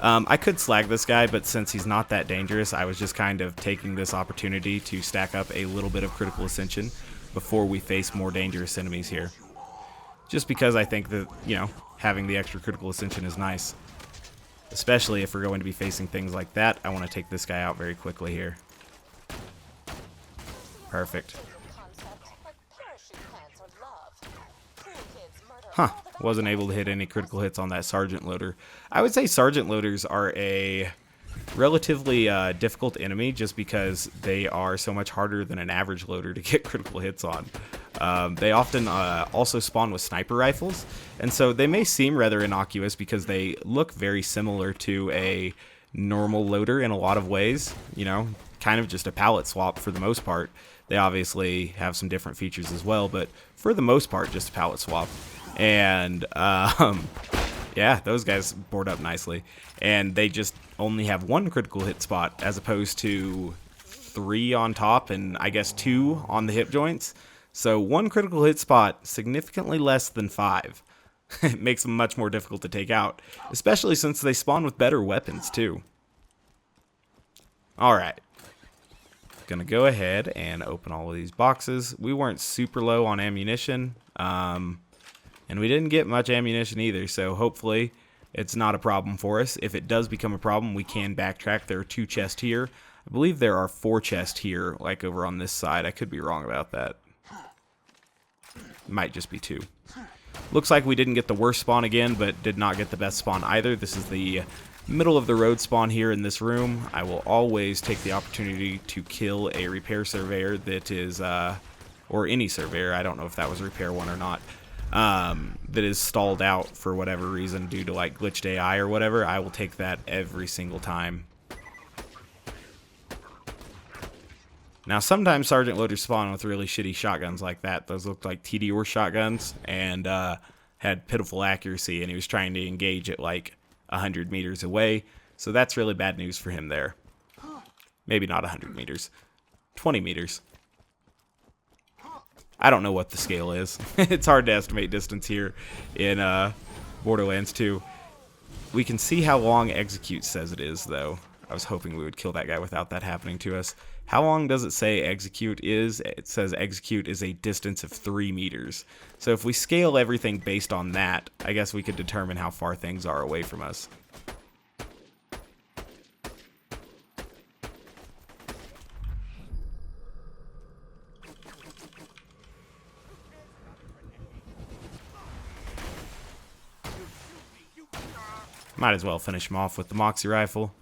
I could slag this guy, but since he's not that dangerous, I was just kind of taking this opportunity to stack up a little bit of Critical Ascension before we face more dangerous enemies here. Just because I think that, having the extra Critical Ascension is nice. Especially if we're going to be facing things like that. I want to take this guy out very quickly here. Perfect. Huh. Wasn't able to hit any critical hits on that Sergeant Loader. I would say Sergeant Loaders are a relatively difficult enemy just because they are so much harder than an average loader to get critical hits on. They often also spawn with sniper rifles, and so they may seem rather innocuous because they look very similar to a normal loader in a lot of ways, kind of just a palette swap for the most part. They obviously have some different features as well, but for the most part, just a palette swap. And yeah, those guys board up nicely, and they just only have 1 critical hit spot as opposed to 3 on top and I guess 2 on the hip joints. So 1 critical hit spot, significantly less than 5. It makes them much more difficult to take out, especially since they spawn with better weapons too. Alright, gonna go ahead and open all of these boxes. We weren't super low on ammunition, and we didn't get much ammunition either, so hopefully it's not a problem for us. If it does become a problem, we can backtrack. There are 2 chests here. I believe there are 4 chests here, like over on this side. I could be wrong about that. Might just be 2. Looks like we didn't get the worst spawn again, but did not get the best spawn either. This is the middle of the road spawn here in this room. I will always take the opportunity to kill a repair surveyor that is, or any surveyor, I don't know if that was a repair one or not, that is stalled out for whatever reason due to like glitched AI or whatever. I will take that every single time. Now sometimes Sergeant Loaders spawn with really shitty shotguns like that. Those looked like TD-or shotguns and had pitiful accuracy, and he was trying to engage at like 100 meters away. So that's really bad news for him there. Maybe not 100 meters. 20 meters. I don't know what the scale is. It's hard to estimate distance here in Borderlands 2. We can see how long Execute says it is, though. I was hoping we would kill that guy without that happening to us. How long does it say Execute is? It says Execute is a distance of 3 meters. So if we scale everything based on that, I guess we could determine how far things are away from us. Might as well finish him off with the Moxie rifle.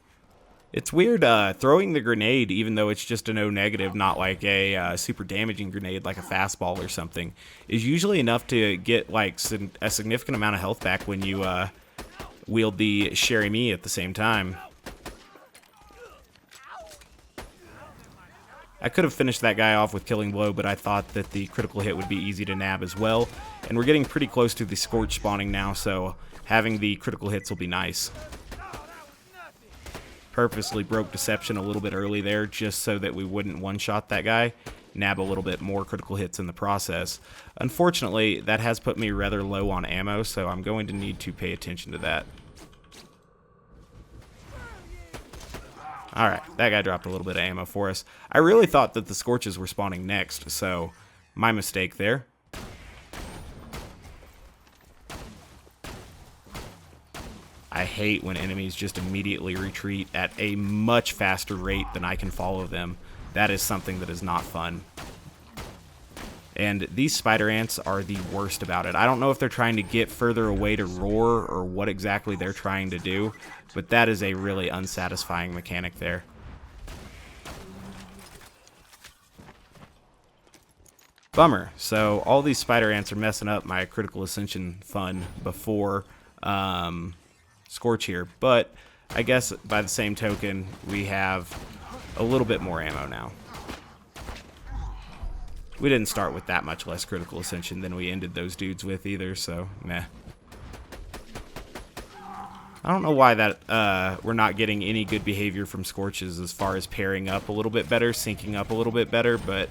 It's weird throwing the grenade, even though it's just an O-negative, not like a super damaging grenade like a fastball or something, is usually enough to get like a significant amount of health back when you wield the Chere-Amie at the same time. I could have finished that guy off with Killing Blow, but I thought that the critical hit would be easy to nab as well. And we're getting pretty close to the Scorch spawning now, so having the critical hits will be nice. Purposely broke Deception a little bit early there, just so that we wouldn't one-shot that guy. nab a little bit more critical hits in the process. Unfortunately, that has put me rather low on ammo, so I'm going to need to pay attention to that. Alright, that guy dropped a little bit of ammo for us. I really thought that the Scorches were spawning next, so my mistake there. I hate when enemies just immediately retreat at a much faster rate than I can follow them. That is something that is not fun. And these spider ants are the worst about it. I don't know if they're trying to get further away to roar or what exactly they're trying to do, but that is a really unsatisfying mechanic there. Bummer. So all these spider ants are messing up my Critical Ascension fun before Scorch here, but I guess by the same token, we have a little bit more ammo now. We didn't start with that much less Critical Ascension than we ended those dudes with either, so meh. I don't know why that we're not getting any good behavior from Scorches as far as pairing up a little bit better, syncing up a little bit better, but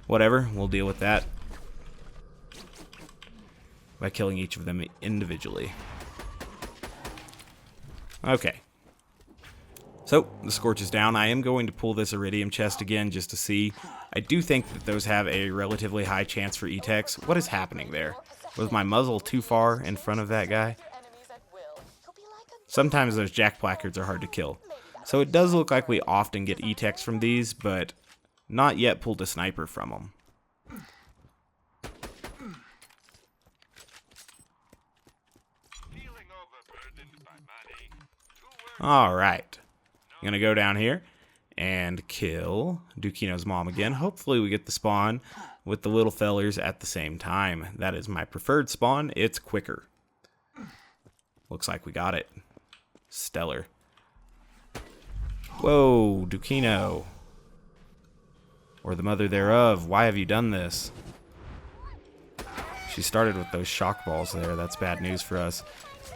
whatever, we'll deal with that by killing each of them individually. Okay. So, the Scorch is down. I am going to pull this Iridium chest again just to see. I do think that those have a relatively high chance for E-Techs. What is happening there? Was my muzzle too far in front of that guy? Sometimes those jack placards are hard to kill. So it does look like we often get E-Techs from these, but not yet pulled a sniper from them. Alright. I'm gonna go down here and kill Dukino's mom again. Hopefully we get the spawn with the little fellers at the same time. That is my preferred spawn. It's quicker. Looks like we got it. Stellar. Whoa, Dukino. Or the mother thereof. Why have you done this? She started with those shock balls there. That's bad news for us.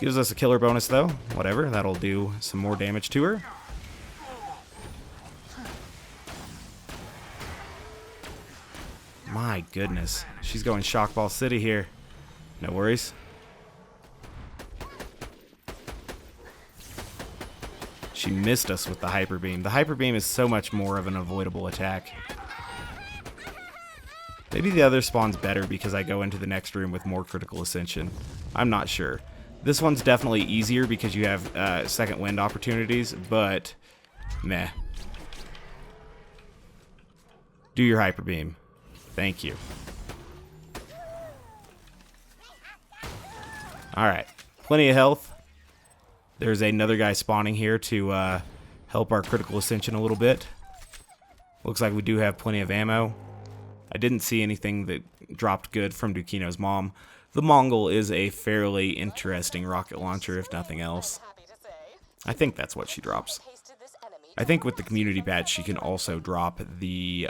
Gives us a killer bonus though. Whatever, that'll do some more damage to her. My goodness. She's going Shockball City here. No worries. She missed us with the Hyper Beam. The Hyper Beam is so much more of an avoidable attack. Maybe the other spawn's better because I go into the next room with more Critical Ascension. I'm not sure. This one's definitely easier because you have second wind opportunities, but meh. Do your Hyper Beam. Thank you. Alright. Plenty of health. There's another guy spawning here to help our Critical Ascension a little bit. Looks like we do have plenty of ammo. I didn't see anything that dropped good from Dukino's mom. The Mongol is a fairly interesting rocket launcher, if nothing else. I think that's what she drops. I think with the community badge, she can also drop the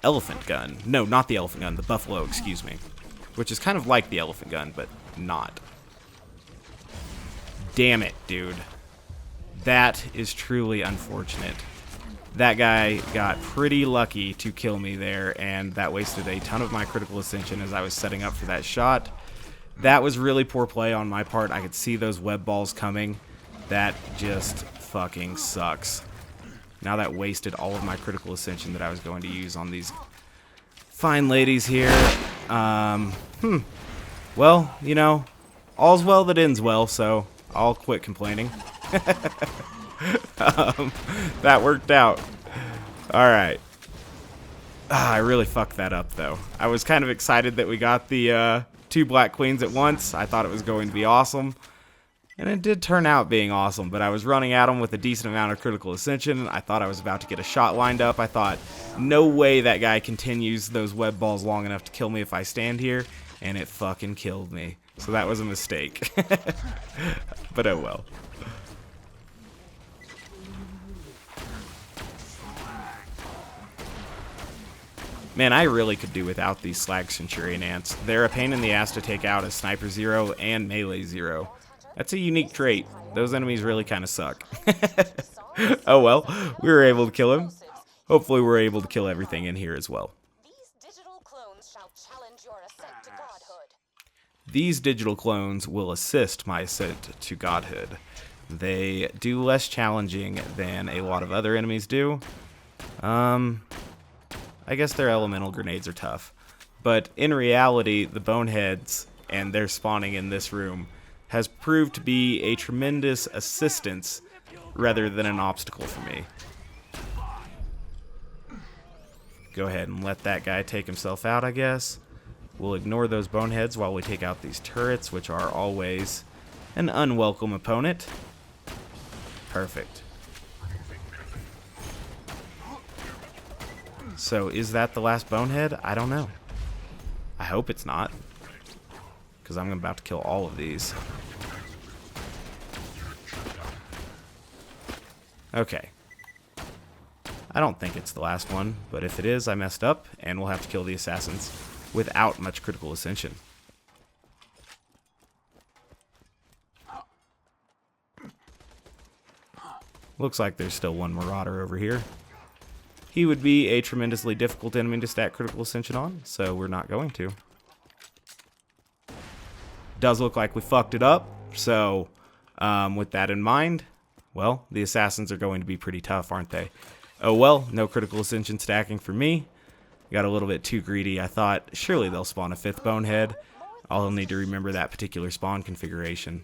elephant gun. No, not the elephant gun, the buffalo, excuse me. Which is kind of like the elephant gun, but not. Damn it, dude. That is truly unfortunate. That guy got pretty lucky to kill me there, and that wasted a ton of my Critical Ascension as I was setting up for that shot. That was really poor play on my part. I could see those web balls coming. That just fucking sucks. Now that wasted all of my Critical Ascension that I was going to use on these fine ladies here. Well, you know, all's well that ends well, so I'll quit complaining. That worked out. Alright. I really fucked that up, though. I was kind of excited that we got the 2 Black Queens at once. I thought it was going to be awesome. And it did turn out being awesome, but I was running at them with a decent amount of Critical Ascension. I thought I was about to get a shot lined up. I thought, no way that guy continues those web balls long enough to kill me if I stand here. And it fucking killed me. So that was a mistake. But oh well. Man, I really could do without these Slag Centurion ants. They're a pain in the ass to take out as Sniper 0 and Melee 0. That's a unique trait. Those enemies really kind of suck. Oh well, we were able to kill him. Hopefully we're able to kill everything in here as well. These digital clones shall challenge your ascent to godhood. These digital clones will assist my ascent to godhood. They do less challenging than a lot of other enemies do. I guess their elemental grenades are tough. But in reality, the boneheads and their spawning in this room has proved to be a tremendous assistance rather than an obstacle for me. Go ahead and let that guy take himself out, I guess. We'll ignore those boneheads while we take out these turrets, which are always an unwelcome opponent. Perfect. So, is that the last bonehead? I don't know. I hope it's not, because I'm about to kill all of these. Okay. I don't think it's the last one, but if it is, I messed up, and we'll have to kill the assassins without much critical ascension. Looks like there's still one marauder over here. He would be a tremendously difficult enemy to stack critical ascension on, so we're not going to. Does look like we fucked it up, so with that in mind, well, the assassins are going to be pretty tough, aren't they? Oh well, no critical ascension stacking for me. Got a little bit too greedy. I thought, surely they'll spawn a 5th bonehead. I'll need to remember that particular spawn configuration.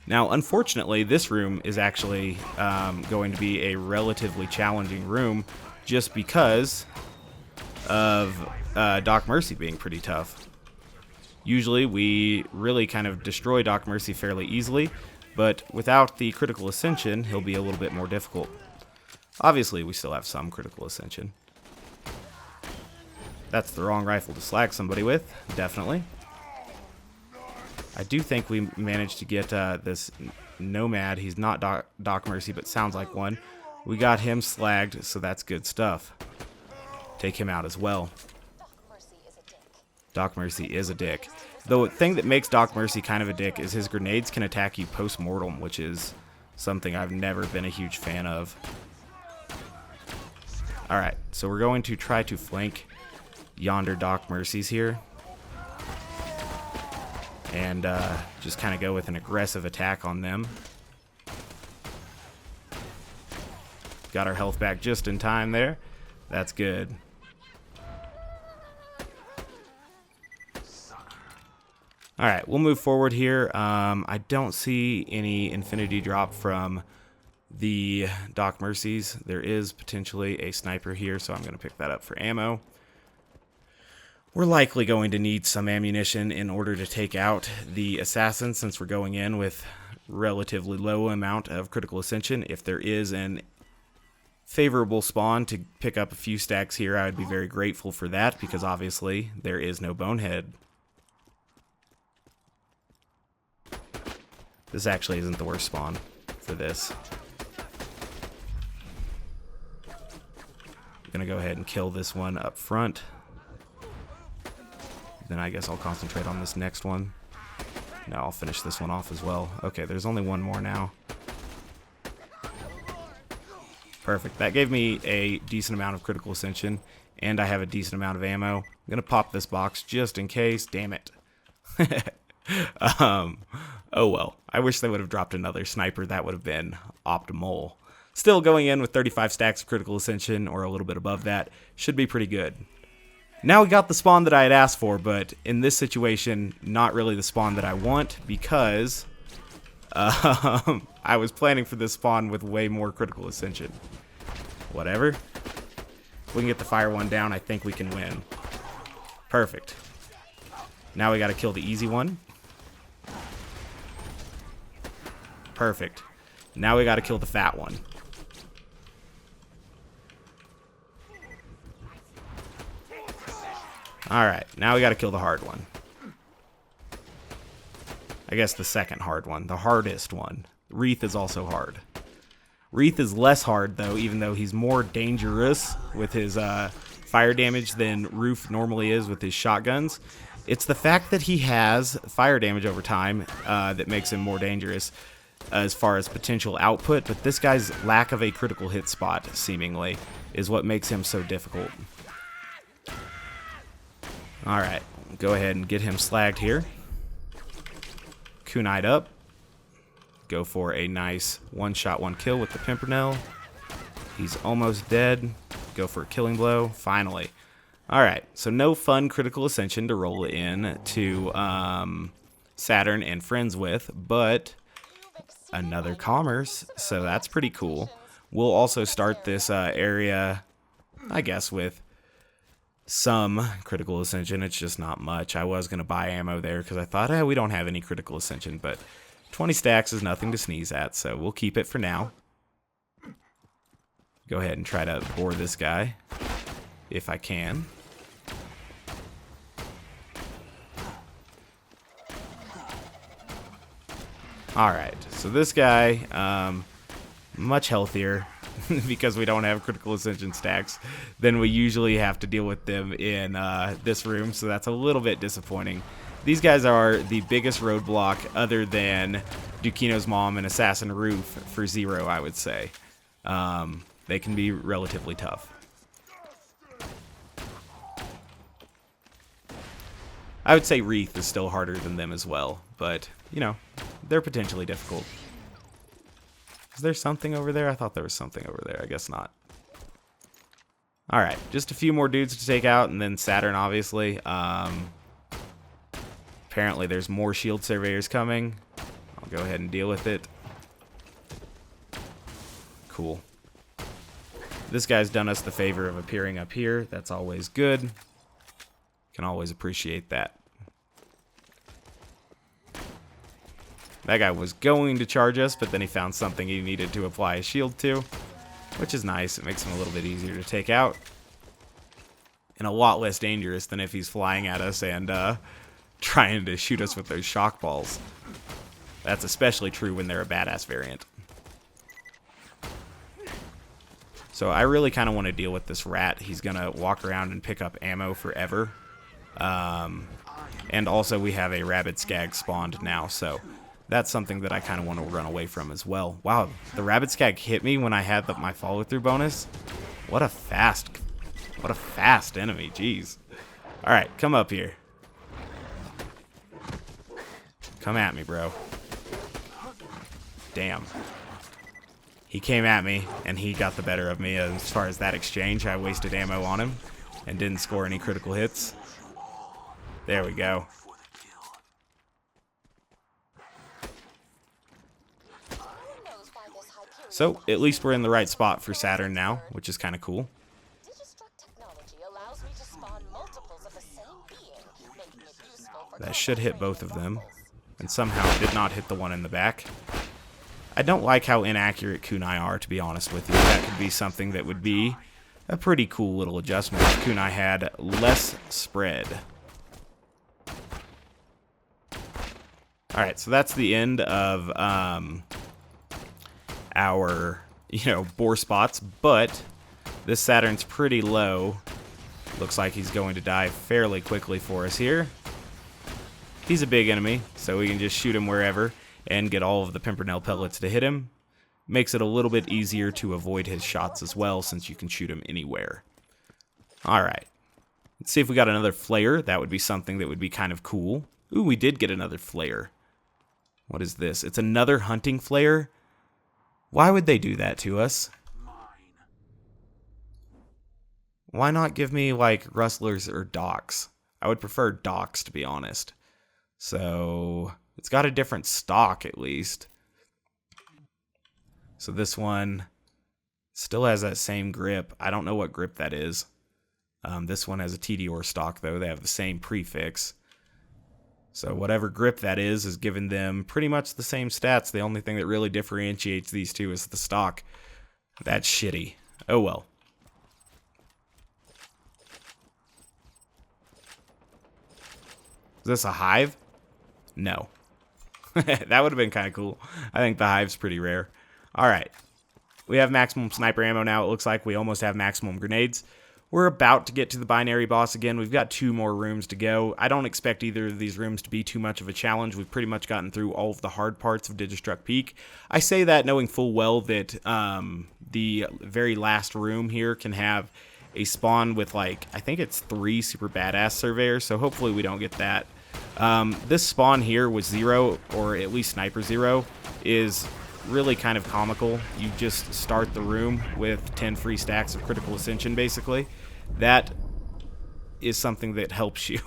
Now, unfortunately, this room is actually going to be a relatively challenging room just because of Doc Mercy being pretty tough. Usually, we really kind of destroy Doc Mercy fairly easily, but without the critical ascension, he'll be a little bit more difficult. Obviously, we still have some critical ascension. That's the wrong rifle to slag somebody with, definitely. I do think we managed to get this Nomad. He's not Doc Mercy, but sounds like one. We got him slagged, so that's good stuff. Take him out as well. Doc Mercy is a dick. The thing that makes Doc Mercy kind of a dick is his grenades can attack you post-mortem, which is something I've never been a huge fan of. Alright, so we're going to try to flank yonder Doc Mercies here. And just kind of go with an aggressive attack on them. Got our health back just in time there. That's good. Alright, we'll move forward here. I don't see any infinity drop from the Doc Mercies. There is potentially a sniper here, so I'm going to pick that up for ammo. We're likely going to need some ammunition in order to take out the assassin, since we're going in with relatively low amount of critical ascension. If there is an favorable spawn to pick up a few stacks here, I would be very grateful for that, because obviously there is no bonehead. This actually isn't the worst spawn for this. I'm gonna go ahead and kill this one up front. Then I guess I'll concentrate on this next one. No, I'll finish this one off as well. Okay, there's only one more now. Perfect. That gave me a decent amount of critical ascension, and I have a decent amount of ammo. I'm going to pop this box just in case. Damn it. Oh well. I wish they would have dropped another sniper. That would have been optimal. Still going in with 35 stacks of critical ascension, or a little bit above that, should be pretty good. Now we got the spawn that I had asked for, but in this situation, not really the spawn that I want, because I was planning for this spawn with way more critical ascension. Whatever. If we can get the fire one down, I think we can win. Perfect. Now we gotta kill the easy one. Perfect. Now we gotta kill the fat one. Alright, now we gotta kill the hard one. I guess the second hard one. The hardest one. Wreath is also hard. Wreath is less hard, though, even though he's more dangerous with his fire damage than Roof normally is with his shotguns. It's the fact that he has fire damage over time that makes him more dangerous. as far as potential output, but this guy's lack of a critical hit spot, seemingly, is what makes him so difficult. Alright, go ahead and get him slagged here. Kunite up. Go for a nice one-shot, one-kill with the Pimpernel. He's almost dead. Go for a killing blow. Finally. Alright, so no fun Critical Ascension to roll in to Saturn and friends with, but another commerce, so that's pretty cool. We'll also start this area, I guess, with some Critical Ascension. It's just not much. I was going to buy ammo there because I thought, we don't have any Critical Ascension, but 20 stacks is nothing to sneeze at, so we'll keep it for now. Go ahead and try to bore this guy, if I can. Alright, so this guy, much healthier because we don't have Critical Ascension stacks than we usually have to deal with them in this room, so that's a little bit disappointing. These guys are the biggest roadblock other than Dukino's mom and Assassin Roof for Zero, I would say. They can be relatively tough. I would say Wreath is still harder than them as well, but, you know, they're potentially difficult. Is there something over there? I thought there was something over there. I guess not. Alright, just a few more dudes to take out, and then Saturn, obviously. Apparently there's more shield surveyors coming. I'll go ahead and deal with it. Cool. This guy's done us the favor of appearing up here. That's always good. Can always appreciate that. That guy was going to charge us, but then he found something he needed to apply a shield to, which is nice. It makes him a little bit easier to take out. And a lot less dangerous than if he's flying at us and trying to shoot us with those shock balls. That's especially true when they're a badass variant. So I really kind of want to deal with this rat. He's going to walk around and pick up ammo forever. And also we have a rabid skag spawned now, so that's something that I kind of want to run away from as well. Wow, the rabid skag hit me when I had my follow-through bonus. What a fast enemy, jeez. Alright, come up here. Come at me, bro. Damn. He came at me, and he got the better of me as far as that exchange. I wasted ammo on him and didn't score any critical hits. There we go. So, at least we're in the right spot for Saturn now, which is kind of cool. Digistruct technology allows me to spawn multiples of the same being, making it useful for That should hit both of them, and somehow it did not hit the one in the back. I don't like how inaccurate kunai are, to be honest with you. That could be something that would be a pretty cool little adjustment if kunai had less spread. Alright, so that's the end of our, bore spots, but this Saturn's pretty low. Looks like he's going to die fairly quickly for us here. He's a big enemy, so we can just shoot him wherever and get all of the Pimpernel pellets to hit him. Makes it a little bit easier to avoid his shots as well, since you can shoot him anywhere. Alright. Let's see if we got another flare. That would be something that would be kind of cool. Ooh, we did get another flare. What is this? It's another hunting flare? Why would they do that to us? Why not give me, like, rustlers or docks? I would prefer docks, to be honest. So, it's got a different stock, at least. So this one still has that same grip. I don't know what grip that is. This one has a TDOR stock, though. They have the same prefix. So whatever grip that is giving them pretty much the same stats. The only thing that really differentiates these two is the stock. That's shitty. Oh well. Is this a hive? No. That would have been kind of cool. I think the hive's pretty rare. Alright. We have maximum sniper ammo now. It looks like we almost have maximum grenades. We're about to get to the binary boss again. We've got 2 more rooms to go. I don't expect either of these rooms to be too much of a challenge. We've pretty much gotten through all of the hard parts of Digistruct Peak. I say that knowing full well that the very last room here can have a spawn with, like, I think it's 3 super badass surveyors, so hopefully we don't get that. This spawn here with 0, or at least Sniper 0, is really kind of comical. You just start the room with 10 free stacks of Critical Ascension, basically. That is something that helps you,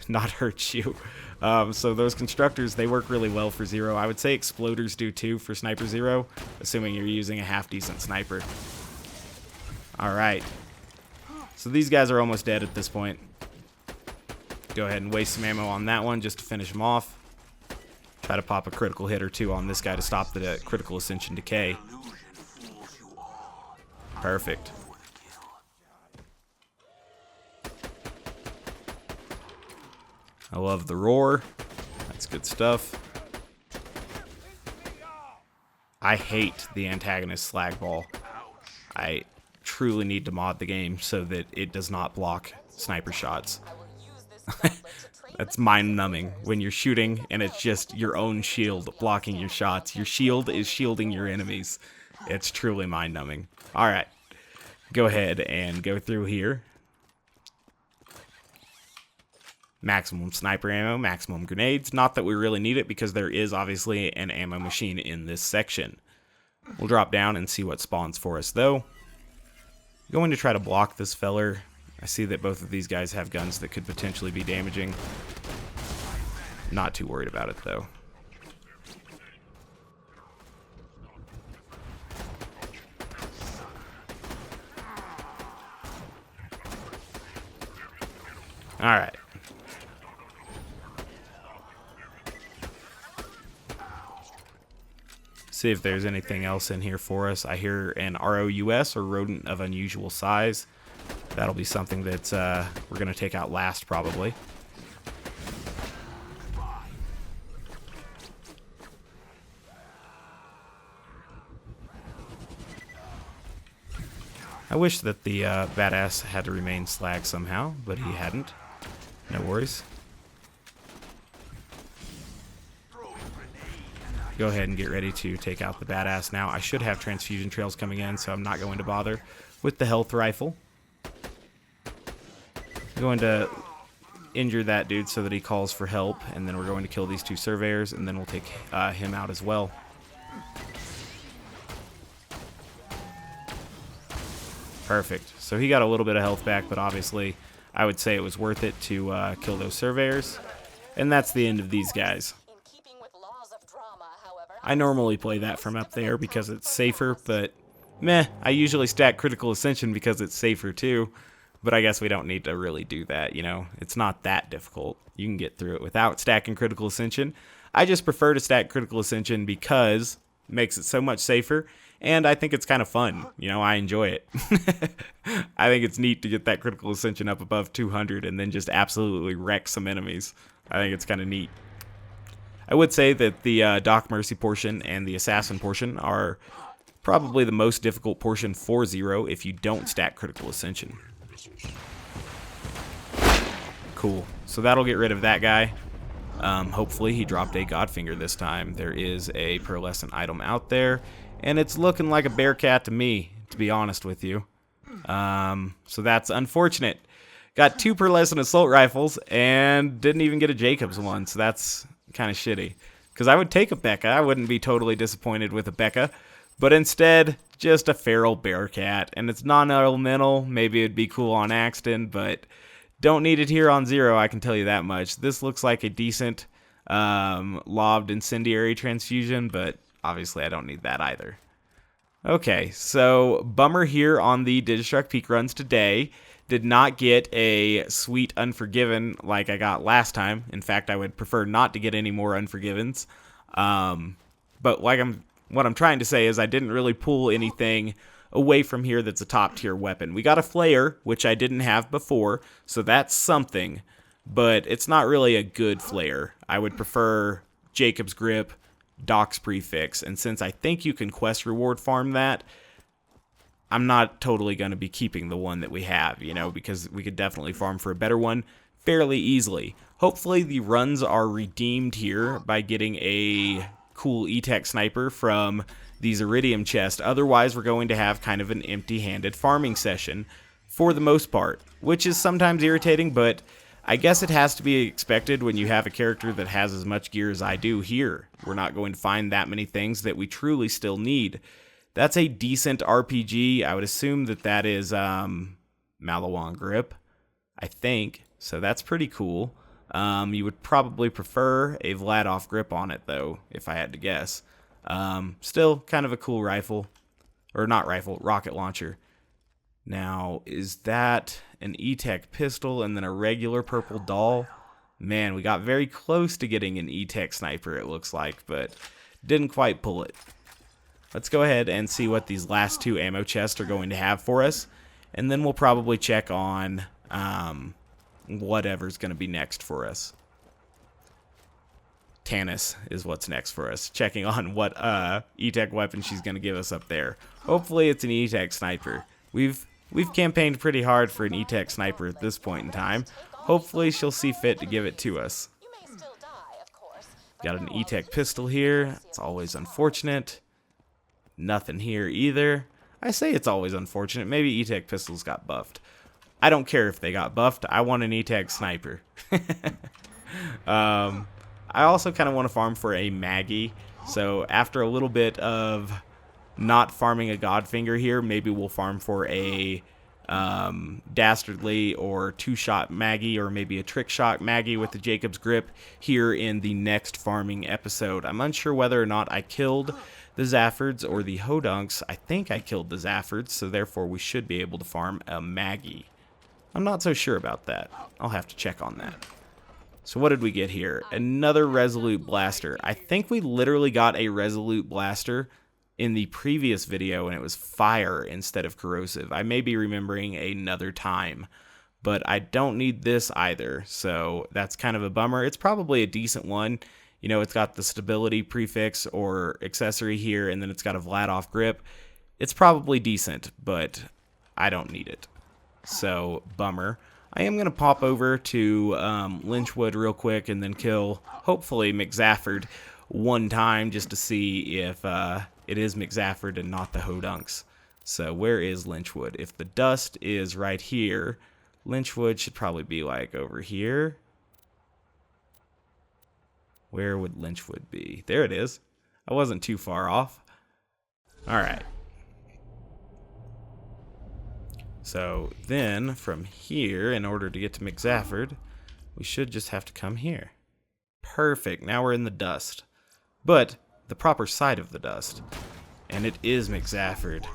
not hurts you. So those constructors, they work really well for 0. I would say exploders do too for Sniper 0, assuming you're using a half-decent sniper. Alright. So these guys are almost dead at this point. Go ahead and waste some ammo on that one just to finish him off. Try to pop a critical hit or 2 on this guy to stop the Critical Ascension decay. Perfect. I love the roar. That's good stuff. I hate the antagonist Slag Ball. I truly need to mod the game so that it does not block sniper shots. That's mind-numbing when you're shooting and it's just your own shield blocking your shots. Your shield is shielding your enemies. It's truly mind-numbing. Alright. Go ahead and go through here. Maximum sniper ammo, maximum grenades. Not that we really need it because there is obviously an ammo machine in this section. We'll drop down and see what spawns for us though. Going to try to block this feller. I see that both of these guys have guns that could potentially be damaging. Not too worried about it though. Alright. See if there's anything else in here for us. I hear an ROUS, or rodent of unusual size. That'll be something that we're going to take out last, probably. I wish that the badass had to remain Slag somehow, but he hadn't. No worries. Go ahead and get ready to take out the badass now. I should have transfusion trails coming in, so I'm not going to bother with the health rifle. I'm going to injure that dude so that he calls for help, and then we're going to kill these 2 surveyors, and then we'll take him out as well. Perfect. So he got a little bit of health back, but obviously I would say it was worth it to kill those surveyors. And that's the end of these guys. I normally play that from up there because it's safer, but meh, I usually stack Critical Ascension because it's safer too. But I guess we don't need to really do that, you know? It's not that difficult. You can get through it without stacking Critical Ascension. I just prefer to stack Critical Ascension because it makes it so much safer, and I think it's kind of fun. You know, I enjoy it. I think it's neat to get that Critical Ascension up above 200 and then just absolutely wreck some enemies. I think it's kind of neat. I would say that the Doc Mercy portion and the Assassin portion are probably the most difficult portion for 0 if you don't stack Critical Ascension. Cool. So that'll get rid of that guy. Hopefully he dropped a Godfinger this time. There is a Pearlescent item out there, and it's looking like a Bearcat to me, to be honest with you. So that's unfortunate. Got 2 Pearlescent assault rifles and didn't even get a Jakobs one, so that's kind of shitty. Because I would take a Becca. I wouldn't be totally disappointed with a Becca. But instead, just a feral Bearcat. And it's non-elemental. Maybe it'd be cool on Axton, but don't need it here on 0, I can tell you that much. This looks like a decent lobbed incendiary transfusion, but obviously I don't need that either. Okay, so bummer here on the Digistruct Peak runs today. Did not get a sweet Unforgiven like I got last time. In fact, I would prefer not to get any more Unforgivens. But what I'm trying to say is I didn't really pull anything away from here that's a top tier weapon. We got a Flayer, which I didn't have before, so that's something. But it's not really a good Flayer. I would prefer Jakobs Grip, Doc's Prefix, and since I think you can quest reward farm that, I'm not totally going to be keeping the one that we have, you know, because we could definitely farm for a better one fairly easily. Hopefully the runs are redeemed here by getting a cool E-Tech sniper from these iridium chests. Otherwise, we're going to have kind of an empty-handed farming session for the most part, which is sometimes irritating, but I guess it has to be expected when you have a character that has as much gear as I do here. We're not going to find that many things that we truly still need. That's a decent RPG. I would assume that that is Malawan grip, I think. So that's pretty cool. You would probably prefer a Vladov grip on it, though, if I had to guess. Still kind of a cool rifle. Or not rifle, rocket launcher. Now, is that an E-Tech pistol and then a regular purple doll? Man, we got very close to getting an E-Tech sniper, it looks like, but didn't quite pull it. Let's go ahead and see what these last two ammo chests are going to have for us, and then we'll probably check on whatever's going to be next for us. Tanis is what's next for us, checking on what E-Tech weapon she's going to give us up there. Hopefully it's an E-Tech sniper. We've campaigned pretty hard for an E-Tech sniper at this point in time. Hopefully she'll see fit to give it to us. Got an E-Tech pistol here. It's always unfortunate. Nothing here either. I say it's always unfortunate. Maybe E-Tech pistols got buffed. I don't care if they got buffed. I want an E-Tech sniper. I also kind of want to farm for a Maggie. So after a little bit of not farming a Godfinger here, maybe we'll farm for a Dastardly or two-shot Maggie, or maybe a trick-shot Maggie with the Jakobs grip here in the next farming episode. I'm unsure whether or not I killed the Zaffords or the Hodunks. I think I killed the Zaffords, so therefore we should be able to farm a Maggie. I'm not so sure about that. I'll have to check on that. So what did we get here? Another Resolute Blaster. I think we literally got a Resolute Blaster in the previous video, and it was fire instead of corrosive. I may be remembering another time, but I don't need this either, so that's kind of a bummer. It's probably a decent one. You know, it's got the stability prefix or accessory here, and then it's got a Vladov grip. It's probably decent, but I don't need it. So, bummer. I am going to pop over to Lynchwood real quick and then kill, hopefully, McZafford one time just to see if it is McZafford and not the Hodunks. So, where is Lynchwood? If the dust is right here, Lynchwood should probably be like over here. Where would Lynchwood be? There it is. I wasn't too far off. Alright. So then from here, in order to get to McZafford, we should just have to come here. Perfect. Now we're in the dust. But the proper side of the dust. And it is McZafford.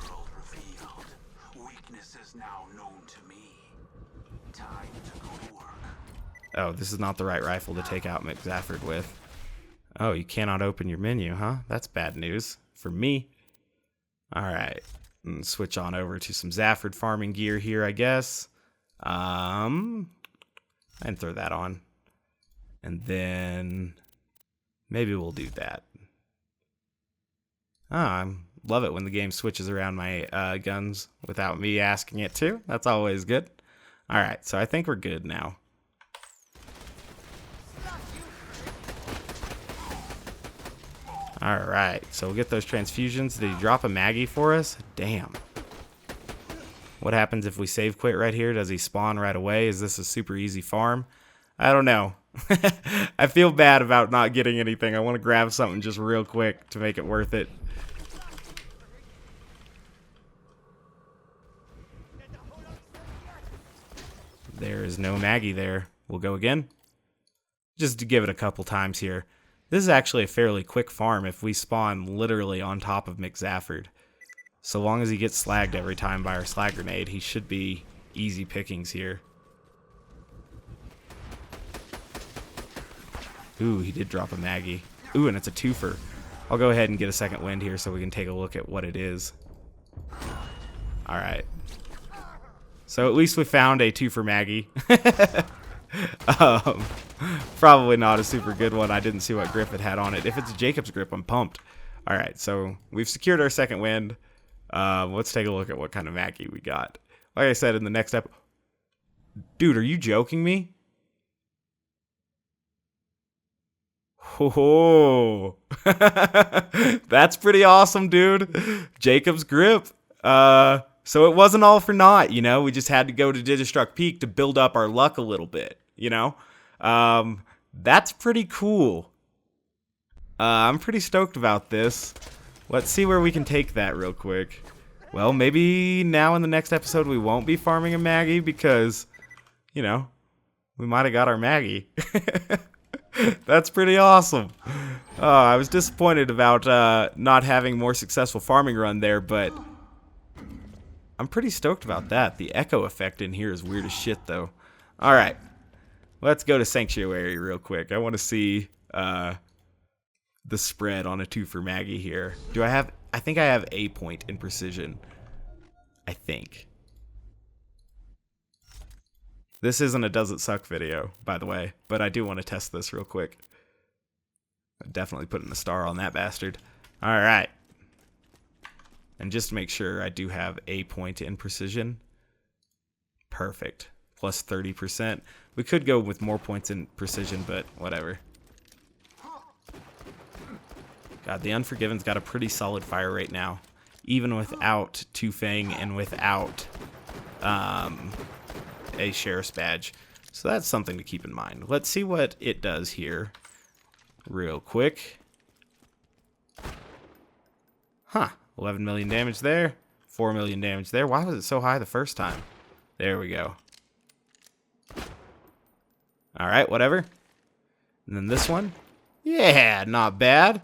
Oh, this is not the right rifle to take out McZafford with. Oh, you cannot open your menu, huh? That's bad news for me. Alright. Switch on over to some Zafford farming gear here, I guess. And throw that on. And then maybe we'll do that. I love it when the game switches around my guns without me asking it to. That's always good. Alright, so I think we're good now. Alright, so we'll get those transfusions. Did he drop a Maggie for us? Damn. What happens if we save quit right here? Does he spawn right away? Is this a super easy farm? I don't know. I feel bad about not getting anything. I want to grab something just real quick to make it worth it. There is no Maggie there. We'll go again. Just to give it a couple times here. This is actually a fairly quick farm if we spawn literally on top of McZafford. So long as he gets slagged every time by our slag grenade, he should be easy pickings here. Ooh, he did drop a Maggie. Ooh, and it's a twofer. I'll go ahead and get a second wind here so we can take a look at what it is. Alright. So at least we found a twofer Maggie. Probably not a super good one. I didn't see what grip it had on it. If it's a Jakobs grip, I'm pumped. Alright, so we've secured our second wind. Let's take a look at what kind of Maggie we got. Like I said in the next episode. Dude, are you joking me? Oh, that's pretty awesome, dude. Jakobs grip. So it wasn't all for naught, you know. We just had to go to Digistruct Peak to build up our luck a little bit, you know. That's pretty cool. I'm pretty stoked about this. Let's see where we can take that real quick. Well, maybe now in the next episode we won't be farming a Maggie because, you know, we might have got our Maggie. That's pretty awesome. I was disappointed about not having more successful farming run there, but I'm pretty stoked about that. The echo effect in here is weird as shit, though. All right, let's go to Sanctuary real quick. I want to see the spread on a 2 for Maggie here. Do I have... I think I have a point in precision. I think. This isn't a Does It Suck video, by the way, but I do want to test this real quick. I'm definitely putting a star on that bastard. Alright. And just to make sure, I do have a point in precision. Perfect. Plus 30%. We could go with more points in precision, but whatever. God, the Unforgiven's got a pretty solid fire rate now. Even without Two Fang and without a Sheriff's Badge. So that's something to keep in mind. Let's see what it does here real quick. Huh. 11 million damage there. 4 million damage there. Why was it so high the first time? There we go. Alright, whatever. And then this one. Yeah, not bad.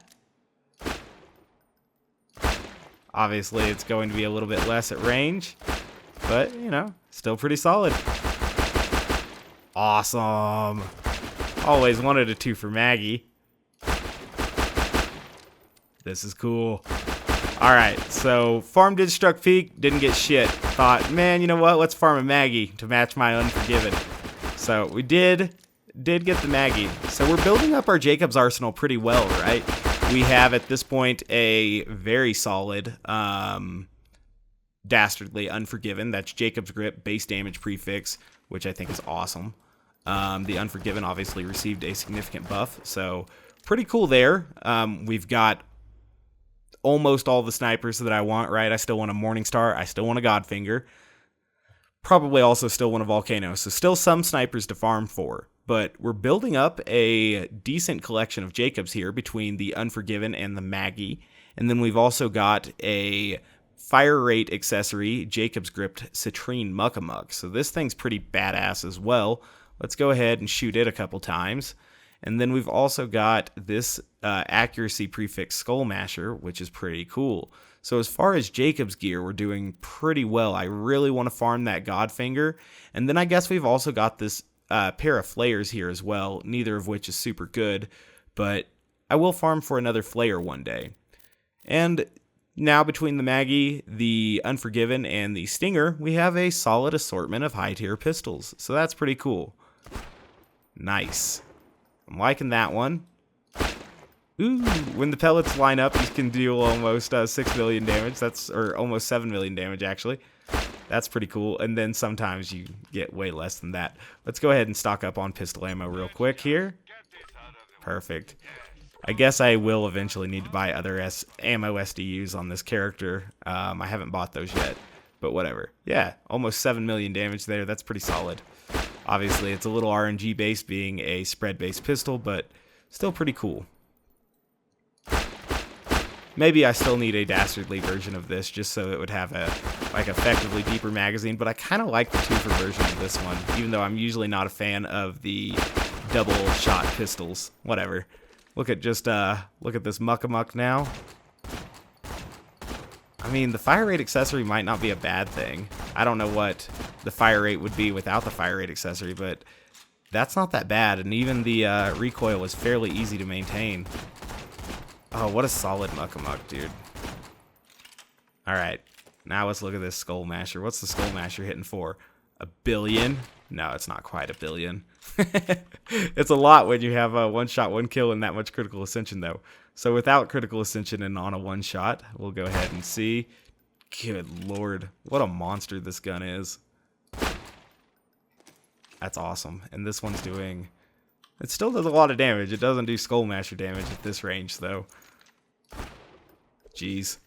Obviously, it's going to be a little bit less at range, but, you know, still pretty solid. Awesome. Always wanted a 2 for Maggie. This is cool. Alright, so farm Digistruct Peak, didn't get shit. Thought, man, you know what, let's farm a Maggie to match my Unforgiven. So we did get the Maggie. So we're building up our Jakobs arsenal pretty well, right? We have, at this point, a very solid Dastardly Unforgiven. That's Jakobs Grip, base damage prefix, which I think is awesome. The Unforgiven obviously received a significant buff, so pretty cool there. We've got almost all the snipers that I want, right? I still want a Morningstar. I still want a Godfinger. Probably also still want a Volcano. So still some snipers to farm for. But we're building up a decent collection of Jakobs here between the Unforgiven and the Maggie. And then we've also got a fire rate accessory, Jakobs Gripped Citrine Muckamuck. So this thing's pretty badass as well. Let's go ahead and shoot it a couple times. And then we've also got this accuracy prefix Skull Masher, which is pretty cool. So as far as Jakobs gear, we're doing pretty well. I really want to farm that Godfinger. And then I guess we've also got this pair of flayers here as well, neither of which is super good, but I will farm for another flayer one day. And now between the Maggie, the Unforgiven, and the Stinger, we have a solid assortment of high-tier pistols, so that's pretty cool. Nice. I'm liking that one. Ooh, when the pellets line up, you can deal almost 6 million damage. Or almost 7 million damage, actually. That's pretty cool. And then sometimes you get way less than that. Let's go ahead and stock up on pistol ammo real quick here. Perfect. I guess I will eventually need to buy other ammo SDUs on this character. I haven't bought those yet, but whatever. Yeah, almost 7 million damage there. That's pretty solid. Obviously, it's a little RNG based being a spread-based pistol, but still pretty cool. Maybe I still need a dastardly version of this just so it would have a effectively deeper magazine, but I kind of like the 2 for version of this one, even though I'm usually not a fan of the double shot pistols. Whatever. Look at this Muckamuck now. I mean, the fire rate accessory might not be a bad thing. I don't know what the fire rate would be without the fire rate accessory, but that's not that bad, and even the recoil was fairly easy to maintain. Oh, what a solid Muckamuck, dude. Alright, now let's look at this Skull Masher. What's the Skull Masher hitting for? 1 billion? No, it's not quite 1 billion. It's a lot when you have a 1-shot, 1 kill and that much Critical Ascension, though. So without Critical Ascension and on a 1-shot, we'll go ahead and see. Good lord. What a monster this gun is. That's awesome. And this one's doing... It still does a lot of damage. It doesn't do Skull Masher damage at this range, though. Jeez.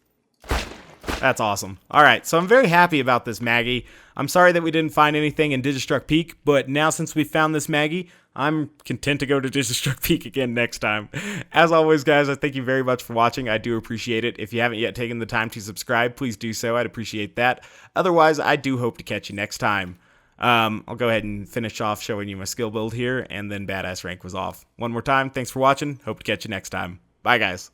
That's awesome. Alright, so I'm very happy about this Maggie. I'm sorry that we didn't find anything in Digistruct Peak, but now since we found this Maggie, I'm content to go to Digistruct Peak again next time. As always, guys, I thank you very much for watching. I do appreciate it. If you haven't yet taken the time to subscribe, please do so. I'd appreciate that. Otherwise, I do hope to catch you next time. I'll go ahead and finish off showing you my skill build here, and then Badass Rank was off. One more time, thanks for watching. Hope to catch you next time. Bye, guys.